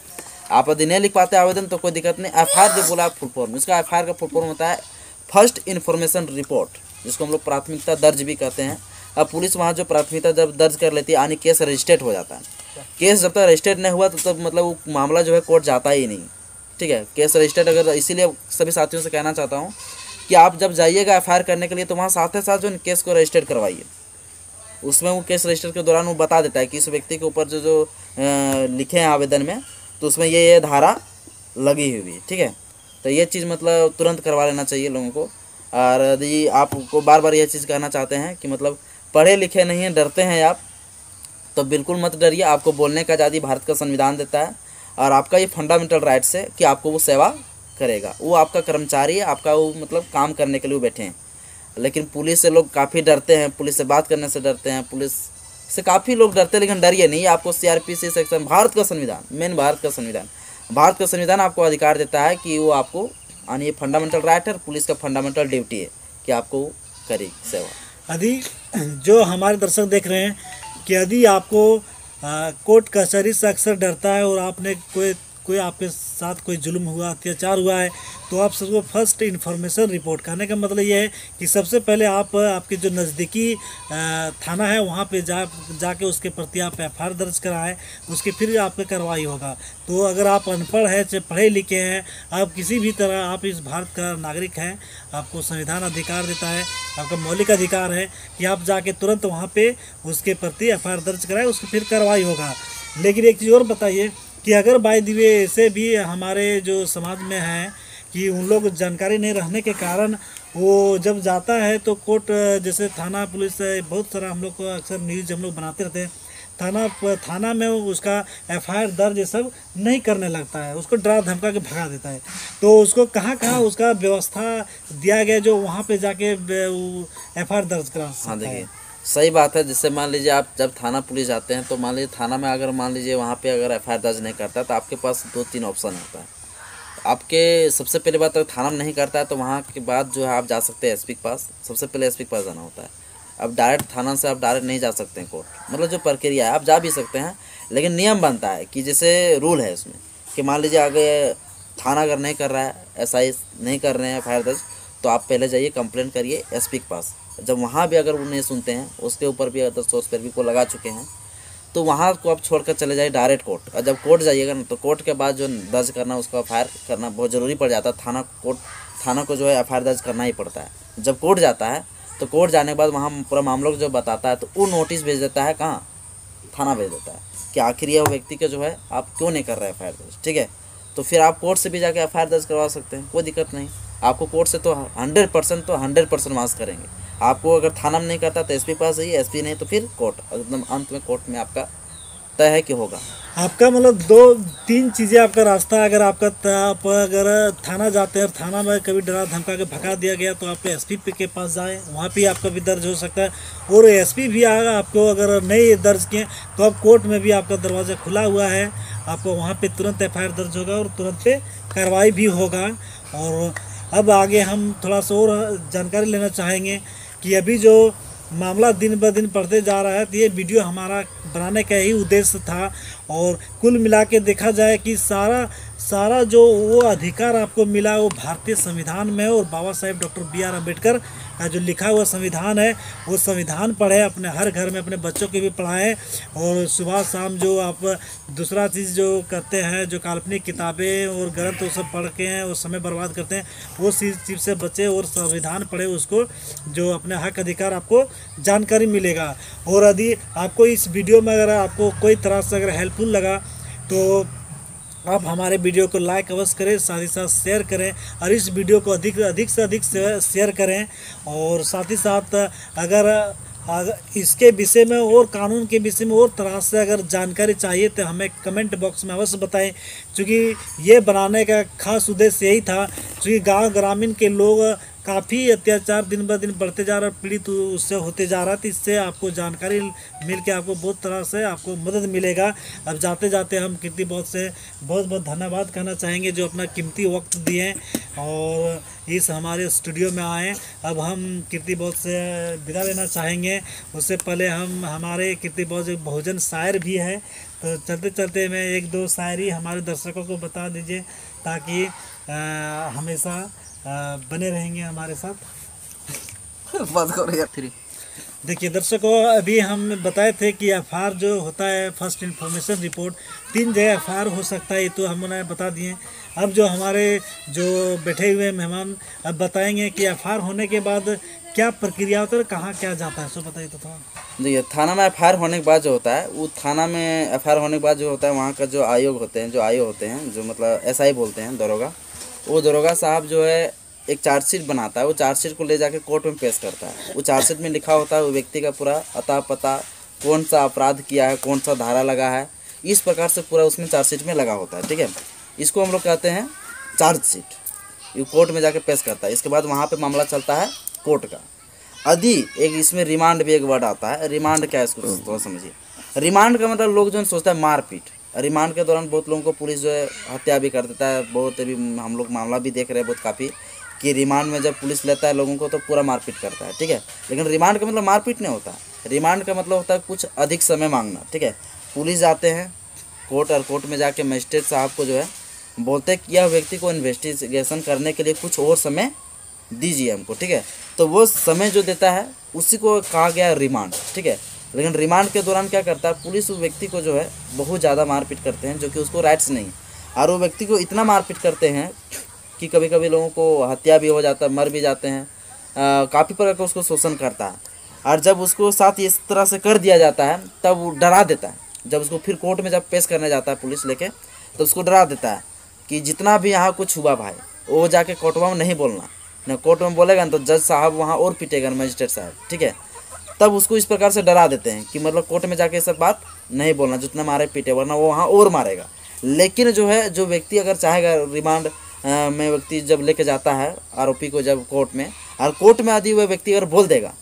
आप यदि नहीं लिख पाते आवेदन तो कोई दिक्कत नहीं। FIR जो बोला फुल फॉर्म, इसका FIR का फुल फॉर्म होता है फर्स्ट इन्फॉर्मेशन रिपोर्ट, जिसको हम लोग प्राथमिकता दर्ज भी कहते हैं। अब पुलिस वहाँ जो प्राथमिकता जब दर्ज कर लेती है, यानी केस रजिस्टर्ड हो जाता है। केस जब तक रजिस्टर्ड नहीं हुआ तो तब मतलब वो मामला जो है कोर्ट जाता ही नहीं, ठीक है। केस रजिस्टर्ड अगर, इसीलिए सभी साथियों से कहना चाहता हूँ कि आप जब जाइएगा FIR करने के लिए तो वहाँ साथ ही साथ जो केस को रजिस्टर्ड करवाइए। उसमें वो केस रजिस्टर के दौरान वो बता देता है कि इस व्यक्ति के ऊपर जो लिखे हैं आवेदन में, तो उसमें ये धारा लगी हुई है, ठीक है। तो ये चीज़ मतलब तुरंत करवा लेना चाहिए लोगों को। और यदि आपको बार बार ये चीज़ कहना चाहते हैं कि मतलब पढ़े लिखे नहीं हैं, डरते हैं आप, तो बिल्कुल मत डरिए। आपको बोलने का आज़ादी भारत का संविधान देता है, और आपका ये फंडामेंटल राइट्स है कि आपको वो सेवा करेगा। वो आपका कर्मचारी है, आपका वो मतलब काम करने के लिए वो बैठे हैं। लेकिन पुलिस से लोग काफ़ी डरते हैं, पुलिस से बात करने से डरते हैं, पुलिस से काफ़ी लोग डरते हैं। लेकिन डरिए नहीं, आपको CRPC सेक्शन, भारत का संविधान, मेन भारत का संविधान आपको अधिकार देता है कि वो आपको, यानी ये फंडामेंटल राइट है, पुलिस का फंडामेंटल ड्यूटी है कि आपको करेगी सेवा। यदि जो हमारे दर्शक देख रहे हैं कि यदि आपको कोर्ट कचहरी से अक्सर डरता है और आपने कोई आपके साथ कोई जुल्म हुआ, अत्याचार हुआ है, तो आप सबको फर्स्ट इन्फॉर्मेशन रिपोर्ट करने का मतलब ये है कि सबसे पहले आप आपके जो नज़दीकी थाना है वहाँ पे जाके उसके प्रति आप FIR दर्ज कराएं, उसके फिर आपकी कार्रवाई होगा। तो अगर आप अनपढ़ हैं, चाहे पढ़े लिखे हैं, आप किसी भी तरह आप इस भारत का नागरिक हैं, आपको संविधान अधिकार देता है, आपका मौलिक अधिकार है कि आप जाके तुरंत वहाँ पे उसके प्रति FIR दर्ज कराएं, उसकी फिर कार्रवाई होगा। लेकिन एक चीज़ और बताइए कि अगर बाय द वे ऐसे भी हमारे जो समाज में हैं कि उन लोग जानकारी नहीं रहने के कारण वो जब जाता है तो कोर्ट, जैसे थाना पुलिस, बहुत सारा हम लोग को अक्सर न्यूज़ हम लोग बनाते रहते हैं, थाना में उसका FIR दर्ज ये सब नहीं करने लगता है, उसको डरा धमका के भगा देता है। तो उसको कहाँ उसका व्यवस्था दिया गया जो वहाँ पे जाके FIR दर्ज करा सकता है? हाँ, देखिए सही बात है। जैसे मान लीजिए आप जब थाना पुलिस जाते हैं तो मान लीजिए थाना में अगर मान लीजिए वहाँ पे अगर एफआईआर दर्ज नहीं करता तो आपके पास 2-3 ऑप्शन होता है। आपके सबसे पहले बात, अगर थाना में नहीं करता है तो वहाँ के बाद जो है आप जा सकते हैं एसपी के पास। सबसे पहले एसपी के पास जाना होता है। अब डायरेक्ट थाना से आप डायरेक्ट नहीं जा सकते हैं कोर्ट, मतलब जो प्रक्रिया है आप जा भी सकते हैं, लेकिन नियम बनता है कि जैसे रूल है इसमें कि मान लीजिए आगे थाना अगर नहीं कर रहा है, एसआई नहीं कर रहे हैं एफआईआर दर्ज, तो आप पहले जाइए कंप्लेंट करिए एसपी के पास। जब वहाँ भी अगर वो नहीं सुनते हैं, उसके ऊपर भी अगर 10 को लगा चुके हैं, तो वहाँ को आप छोड़कर चले जाइए डायरेक्ट कोर्ट। और जब कोर्ट जाइएगा ना, तो कोर्ट के बाद जो दर्ज करना उसका एफआईआर करना बहुत ज़रूरी पड़ जाता है। थाना को जो है एफआईआर दर्ज करना ही पड़ता है। जब कोर्ट जाता है तो कोर्ट जाने के बाद वहाँ पूरा मामलों को जो बताता है तो वो नोटिस भेज देता है, कहाँ, थाना भेज देता है कि आखिर यह व्यक्ति का जो है आप क्यों नहीं कर रहे एफआईआर दर्ज, ठीक है। तो फिर आप कोर्ट से भी जाके एफआईआर दर्ज करवा सकते हैं, कोई दिक्कत नहीं। आपको कोर्ट से तो 100% मार्क्स करेंगे। आपको अगर थाना में नहीं करता तो एसपी पास जाइए, एसपी नहीं तो फिर कोर्ट। एकदम अंत में कोर्ट में आपका तय है कि होगा। आपका मतलब 2-3 चीज़ें आपका रास्ता, अगर आप अगर थाना जाते हैं, थाना में कभी डरा धमका के भगा दिया गया तो आप एसपी के पास जाएं, वहाँ पे आपका भी दर्ज हो सकता है। और एसपी भी आपको अगर नहीं दर्ज किए तो अब कोर्ट में भी आपका दरवाज़ा खुला हुआ है, आपको वहाँ पे तुरंत एफआईआर दर्ज होगा और तुरंत पे कार्रवाई भी होगा। और अब आगे हम थोड़ा सा और जानकारी लेना चाहेंगे कि अभी जो मामला दिन ब दिन बढ़ते जा रहा है, तो ये वीडियो हमारा बनाने का ही उद्देश्य था। और कुल मिला के देखा जाए कि सारा जो वो अधिकार आपको मिला वो भारतीय संविधान में, और बाबा साहेब डॉक्टर B.R. अम्बेडकर का जो लिखा हुआ संविधान है वो संविधान पढ़ें, अपने हर घर में अपने बच्चों के भी पढ़ाएं। और सुबह शाम जो आप दूसरा चीज़ जो करते हैं, जो काल्पनिक किताबें और ग्रंथ वो सब पढ़ के हैं और समय बर्बाद करते हैं, वो चीज़ से बचे और संविधान पढ़े, उसको जो अपने हक अधिकार आपको जानकारी मिलेगा। और यदि आपको इस वीडियो में अगर आपको कोई तरह से अगर हेल्पफुल लगा तो आप हमारे वीडियो को लाइक अवश्य करें, साथ ही साथ शेयर करें, और इस वीडियो को अधिक से अधिक शेयर करें। और साथ ही साथ अगर इसके विषय में और कानून के विषय में और तरह से अगर जानकारी चाहिए तो हमें कमेंट बॉक्स में अवश्य बताएं, क्योंकि ये बनाने का खास उद्देश्य यही था। क्योंकि गांव ग्रामीण के लोग काफ़ी अत्याचार दिन ब दिन बढ़ते जा रहा है, पीड़ित उससे होते जा रहा है, तो इससे आपको जानकारी मिल के आपको बहुत तरह से आपको मदद मिलेगा। अब जाते जाते हम कीर्ति बॉस से बहुत धन्यवाद कहना चाहेंगे, जो अपना कीमती वक्त दिए और इस हमारे स्टूडियो में आए। अब हम कीर्ति बॉस से विदा लेना चाहेंगे। उससे पहले हम हमारे कीर्ति बॉस एक बहुजन शायर भी है, तो चलते चलते मैं 1-2 शायरी हमारे दर्शकों को बता दीजिए, ताकि हमेशा बने रहेंगे हमारे साथ। बात करो यार। देखिए दर्शकों, अभी हम बताए थे कि एफआईआर जो होता है फर्स्ट इन्फॉर्मेशन रिपोर्ट, 3 जगह एफआईआर हो सकता है, तो हमने बता दिए। अब जो हमारे जो बैठे हुए मेहमान अब बताएंगे कि एफआईआर होने के बाद क्या प्रक्रिया होता है, कहाँ क्या जाता है, सो बताइए तो थोड़ा। देखिए, थाना में एफआईआर होने के बाद जो होता है, वो थाना में एफआईआर होने के बाद जो होता है, वहाँ का जो आयोग होते हैं, जो मतलब एसआई बोलते हैं, दरोगा, वो दरोगा साहब जो है एक चार्जशीट बनाता है। वो चार्जशीट को ले जाके कोर्ट में पेश करता है। वो चार्जशीट में लिखा होता है वो व्यक्ति का पूरा अता पता, कौन सा अपराध किया है, कौन सा धारा लगा है, इस प्रकार से पूरा उसमें चार्जशीट में लगा होता है, ठीक है। इसको हम लोग कहते हैं चार्जशीट। ये कोर्ट में जाके पेश करता है। इसके बाद वहाँ पे मामला चलता है कोर्ट का। यदि एक इसमें रिमांड भी एक वर्ड आता है। रिमांड क्या है, इसको थोड़ा समझिए। रिमांड का मतलब लोग जो सोचता है मारपीट। रिमांड के दौरान बहुत लोगों को पुलिस जो है हत्या भी कर देता है। बहुत अभी हम लोग मामला भी देख रहे हैं बहुत काफ़ी, कि रिमांड में जब पुलिस लेता है लोगों को तो पूरा मारपीट करता है, ठीक है। लेकिन रिमांड का मतलब मारपीट नहीं होता। रिमांड का मतलब होता है कुछ अधिक समय मांगना, ठीक है। पुलिस जाते हैं कोर्ट, और कोर्ट में जाके मजिस्ट्रेट साहब को जो है बोलते हैं कि यह व्यक्ति को इन्वेस्टिगेशन करने के लिए कुछ और समय दीजिए हमको, ठीक है। तो वो समय जो देता है उसी को कहा गया रिमांड, ठीक है। लेकिन रिमांड के दौरान क्या करता है, पुलिस उस व्यक्ति को जो है बहुत ज़्यादा मारपीट करते हैं, जो कि उसको राइट्स नहीं। और वो व्यक्ति को इतना मारपीट करते हैं कि कभी कभी लोगों को हत्या भी हो जाता है, मर भी जाते हैं। काफ़ी प्रकार का उसको शोषण करता है। और जब उसको साथ इस तरह से कर दिया जाता है तब वो डरा देता है। जब उसको फिर कोर्ट में जब पेश करने जाता है पुलिस लेके, तो उसको डरा देता है कि जितना भी यहाँ कुछ हुआ भाई, वो जाके कोर्टवा में नहीं बोलना, न कोर्ट में बोलेगा न तो जज साहब वहाँ और पीटेगा, मजिस्ट्रेट साहब, ठीक है। तब उसको इस प्रकार से डरा देते हैं कि मतलब कोर्ट में जाके सब बात नहीं बोलना, जितना मारे पीटे, वरना वो वहाँ और मारेगा। लेकिन जो है, जो व्यक्ति अगर चाहेगा, रिमांड में व्यक्ति जब लेके जाता है आरोपी को जब कोर्ट में, और कोर्ट में यदि वह व्यक्ति अगर बोल देगा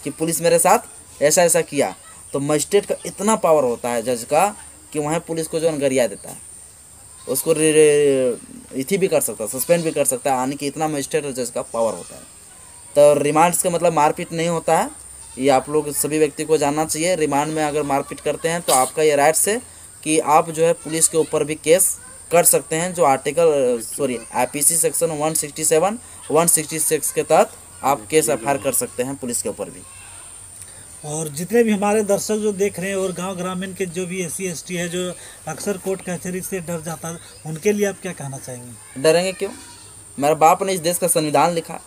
कि पुलिस मेरे साथ ऐसा ऐसा किया, तो मजिस्ट्रेट का इतना पावर होता है जज का कि वहाँ पुलिस को जो गरिया देता है, उसको इथी भी कर सकता है, सस्पेंड भी कर सकता है, आने की इतना मजिस्ट्रेट और जज का पावर होता है। तो रिमांड्स का मतलब मारपीट नहीं होता है, ये आप लोग सभी व्यक्ति को जानना चाहिए। रिमांड में अगर मारपीट करते हैं तो आपका ये राइट्स है कि आप जो है पुलिस के ऊपर भी केस कर सकते हैं, जो आईपीसी सेक्शन 167 166 के तहत आप केस एफआईआर कर सकते हैं पुलिस के ऊपर भी। और जितने भी हमारे दर्शक जो देख रहे हैं और गांव ग्रामीण के जो भी SC ST है जो अक्सर कोर्ट कचहरी से डर जाता है, उनके लिए आप क्या कहना चाहेंगे? डरेंगे क्यों? मेरा बाप ने इस देश का संविधान लिखा,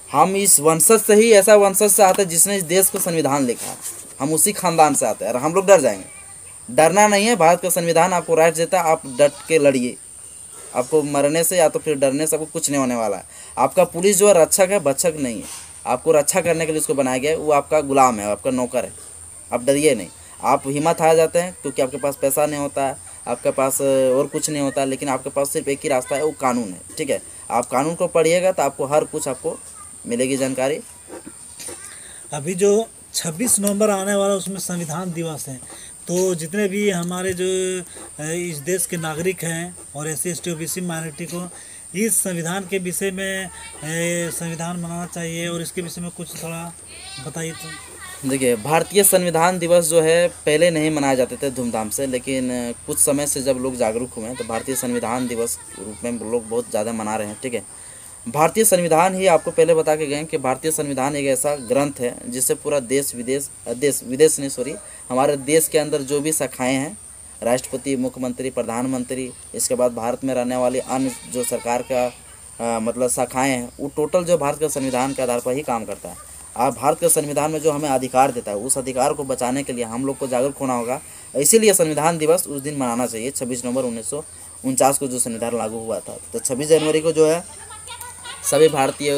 हम इस वंशज से ही, ऐसा वंशज से आते हैं जिसने इस देश का संविधान लिखा है, हम उसी खानदान से आते हैं और हम लोग डर जाएंगे? डरना नहीं है, भारत का संविधान आपको राइट देता है, आप डट के लड़िए। आपको मरने से या तो फिर डरने से आपको कुछ नहीं होने वाला है। आपका पुलिस जो है रक्षक है, भक्षक नहीं है। आपको रक्षा करने के लिए उसको बनाया गया है, वो आपका गुलाम है, आपका नौकर है। आप डरिए नहीं। आप हिम्मत हार जाते हैं क्योंकि आपके पास पैसा नहीं होता है, आपके पास और कुछ नहीं होता है, लेकिन आपके पास सिर्फ एक ही रास्ता है, वो कानून है। ठीक है, आप कानून को पढ़िएगा तो आपको हर कुछ आपको मिलेगी जानकारी। अभी जो 26 नवंबर आने वाला उसमें संविधान दिवस है, तो जितने भी हमारे जो इस देश के नागरिक हैं और SC ST OBC माइनॉरिटी को इस संविधान के विषय में संविधान मनाना चाहिए, और इसके विषय में कुछ थोड़ा बताइए। तो देखिए, भारतीय संविधान दिवस जो है पहले नहीं मनाए जाते थे धूमधाम से, लेकिन कुछ समय से जब लोग जागरूक हुए हैं तो भारतीय संविधान दिवस के रूप में लोग बहुत ज़्यादा मना रहे हैं। ठीक है, भारतीय संविधान ही आपको पहले बता के गए कि भारतीय संविधान एक ऐसा ग्रंथ है जिससे पूरा हमारे देश के अंदर जो भी शाखाएँ हैं, राष्ट्रपति, मुख्यमंत्री, प्रधानमंत्री, इसके बाद भारत में रहने वाली अन्य जो सरकार का मतलब शाखाएँ हैं, वो टोटल जो भारत के संविधान के आधार पर ही काम करता है। आप भारत के संविधान में जो हमें अधिकार देता है, उस अधिकार को बचाने के लिए हम लोग को जागरूक होना होगा। इसीलिए संविधान दिवस उस दिन मनाना चाहिए, 26 नवंबर 1949 को जो संविधान लागू हुआ था। तो 26 जनवरी को जो है सभी भारतीय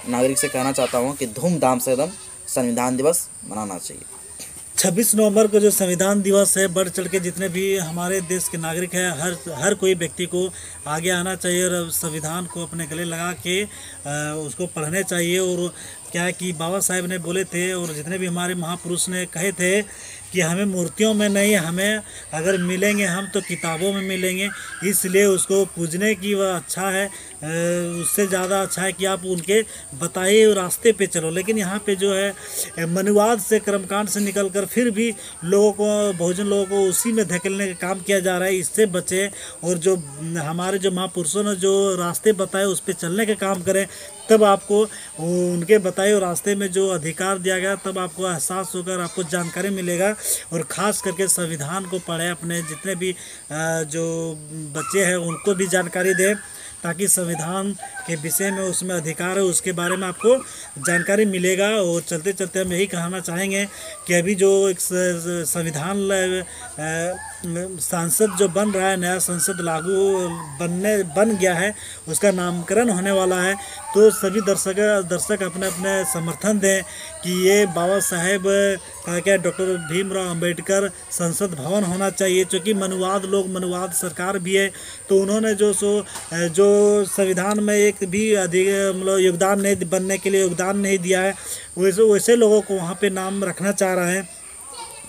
नागरिक से कहना चाहता हूँ कि धूमधाम से एकदम संविधान दिवस मनाना चाहिए। 26 नवंबर को जो संविधान दिवस है, बढ़ चढ़ के जितने भी हमारे देश के नागरिक हैं, हर कोई व्यक्ति को आगे आना चाहिए और संविधान को अपने गले लगा के उसको पढ़ने चाहिए। और क्या है कि बाबा साहेब ने बोले थे और जितने भी हमारे महापुरुष ने कहे थे कि हमें मूर्तियों में नहीं, हमें अगर मिलेंगे हम तो किताबों में मिलेंगे, इसलिए उसको पूजने की वह अच्छा है। उससे ज़्यादा अच्छा है कि आप उनके बताए रास्ते पे चलो। लेकिन यहाँ पे जो है मनुवाद से, कर्मकांड से निकल कर फिर भी लोगों को, बहुजन लोगों को उसी में धकेलने का काम किया जा रहा है। इससे बचें और जो हमारे जो महापुरुषों ने जो रास्ते बताए उस पर चलने का काम करें, तब आपको उनके बताए हुए रास्ते में जो अधिकार दिया गया तब आपको एहसास होकर आपको जानकारी मिलेगा। और ख़ास करके संविधान को पढ़ें, अपने जितने भी जो बच्चे हैं उनको भी जानकारी दें, ताकि संविधान के विषय में उसमें अधिकार है उसके बारे में आपको जानकारी मिलेगा। और चलते चलते हम यही कहना चाहेंगे कि अभी जो एक संविधान संसद जो बन रहा है, नया संसद बन गया है, उसका नामकरण होने वाला है। तो सभी दर्शक अपने अपने समर्थन दें कि ये बाबा साहेब का क्या डॉक्टर भीमराव अंबेडकर संसद भवन होना चाहिए, क्योंकि मनुवाद सरकार भी है। तो उन्होंने जो संविधान में एक भी अधिक मतलब योगदान नहीं बनने के लिए योगदान नहीं दिया है, वैसे लोगों को वहाँ पे नाम रखना चाह रहे हैं।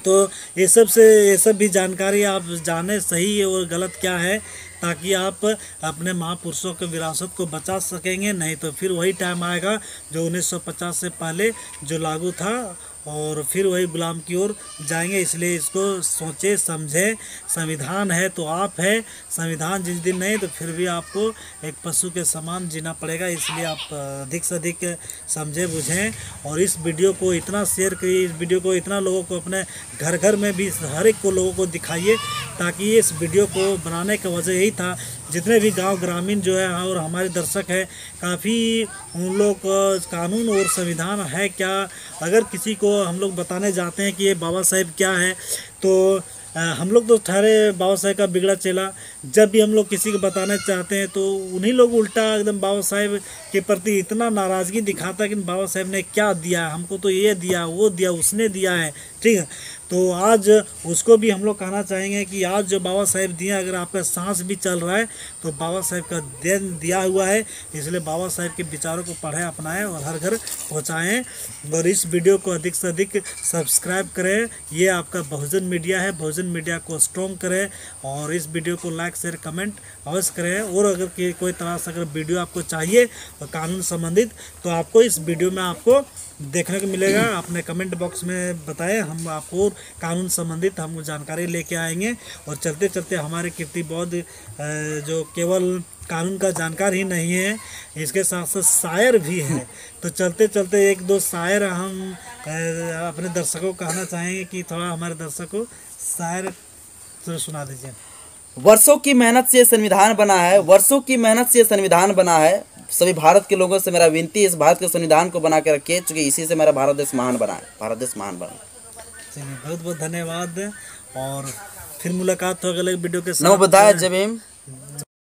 तो ये सब भी जानकारी आप जाने सही और गलत क्या है, ताकि आप अपने महापुरुषों के विरासत को बचा सकेंगे। नहीं तो फिर वही टाइम आएगा जो 1950 से पहले जो लागू था, और फिर वही गुलाम की ओर जाएंगे। इसलिए इसको सोचे समझे, संविधान है तो आप है, संविधान जिस दिन नहीं तो फिर भी आपको एक पशु के समान जीना पड़ेगा। इसलिए आप अधिक से अधिक समझे बुझें और इस वीडियो को इतना शेयर करिए, इस वीडियो को इतना लोगों को अपने घर घर में भी हर एक को लोगों को दिखाइए, ताकि इस वीडियो को बनाने का वजह यही था। जितने भी गांव ग्रामीण जो है और हमारे दर्शक हैं, काफ़ी उन लोग कानून और संविधान है क्या, अगर किसी को हम लोग बताने जाते हैं कि ये बाबा साहेब क्या है, तो हम लोग तो ठहरे बाबा साहेब का बिगड़ा चेला। जब भी हम लोग किसी को बताना चाहते हैं तो उन्हीं लोग उल्टा एकदम बाबा साहेब के प्रति इतना नाराज़गी दिखाता है कि बाबा साहेब ने क्या दिया हमको, तो ये दिया वो दिया उसने दिया है। ठीक है, तो आज उसको भी हम लोग कहना चाहेंगे कि आज जो बाबा साहेब दिए, अगर आपका सांस भी चल रहा है तो बाबा साहेब का देन दिया हुआ है। इसलिए बाबा साहेब के विचारों को पढ़ें, अपनाएं और हर घर पहुंचाएं। और इस वीडियो को अधिक से अधिक सब्सक्राइब करें। ये आपका बहुजन मीडिया है, बहुजन मीडिया को स्ट्रॉन्ग करें और इस वीडियो को लाइक शेयर कमेंट अवश्य करें। और अगर कोई तरह से अगर वीडियो आपको चाहिए और कानून संबंधित, तो आपको इस वीडियो में आपको देखने को मिलेगा। अपने कमेंट बॉक्स में बताएं, हम आपको कानून संबंधित हम जानकारी लेके आएंगे। और चलते चलते हमारे कीर्ति बौद्ध जो केवल कानून का जानकार ही नहीं है, इसके साथ साथ शायर भी है। तो चलते चलते एक दो शायर हम अपने दर्शकों को कहना चाहेंगे कि थोड़ा हमारे दर्शकों को शायर तो सुना दीजिए। वर्षों की मेहनत से ये संविधान बना है, वर्षों की मेहनत से ये संविधान बना है। सभी भारत के लोगों से मेरा विनती है, इस भारत के संविधान को बना के रखिए, क्योंकि इसी से मेरा भारत देश महान बना है, भारत देश महान बना। चलिए, बहुत बहुत धन्यवाद और फिर मुलाकात हो अगले वीडियो के साथ। नमो बुद्धाय, जय भीम।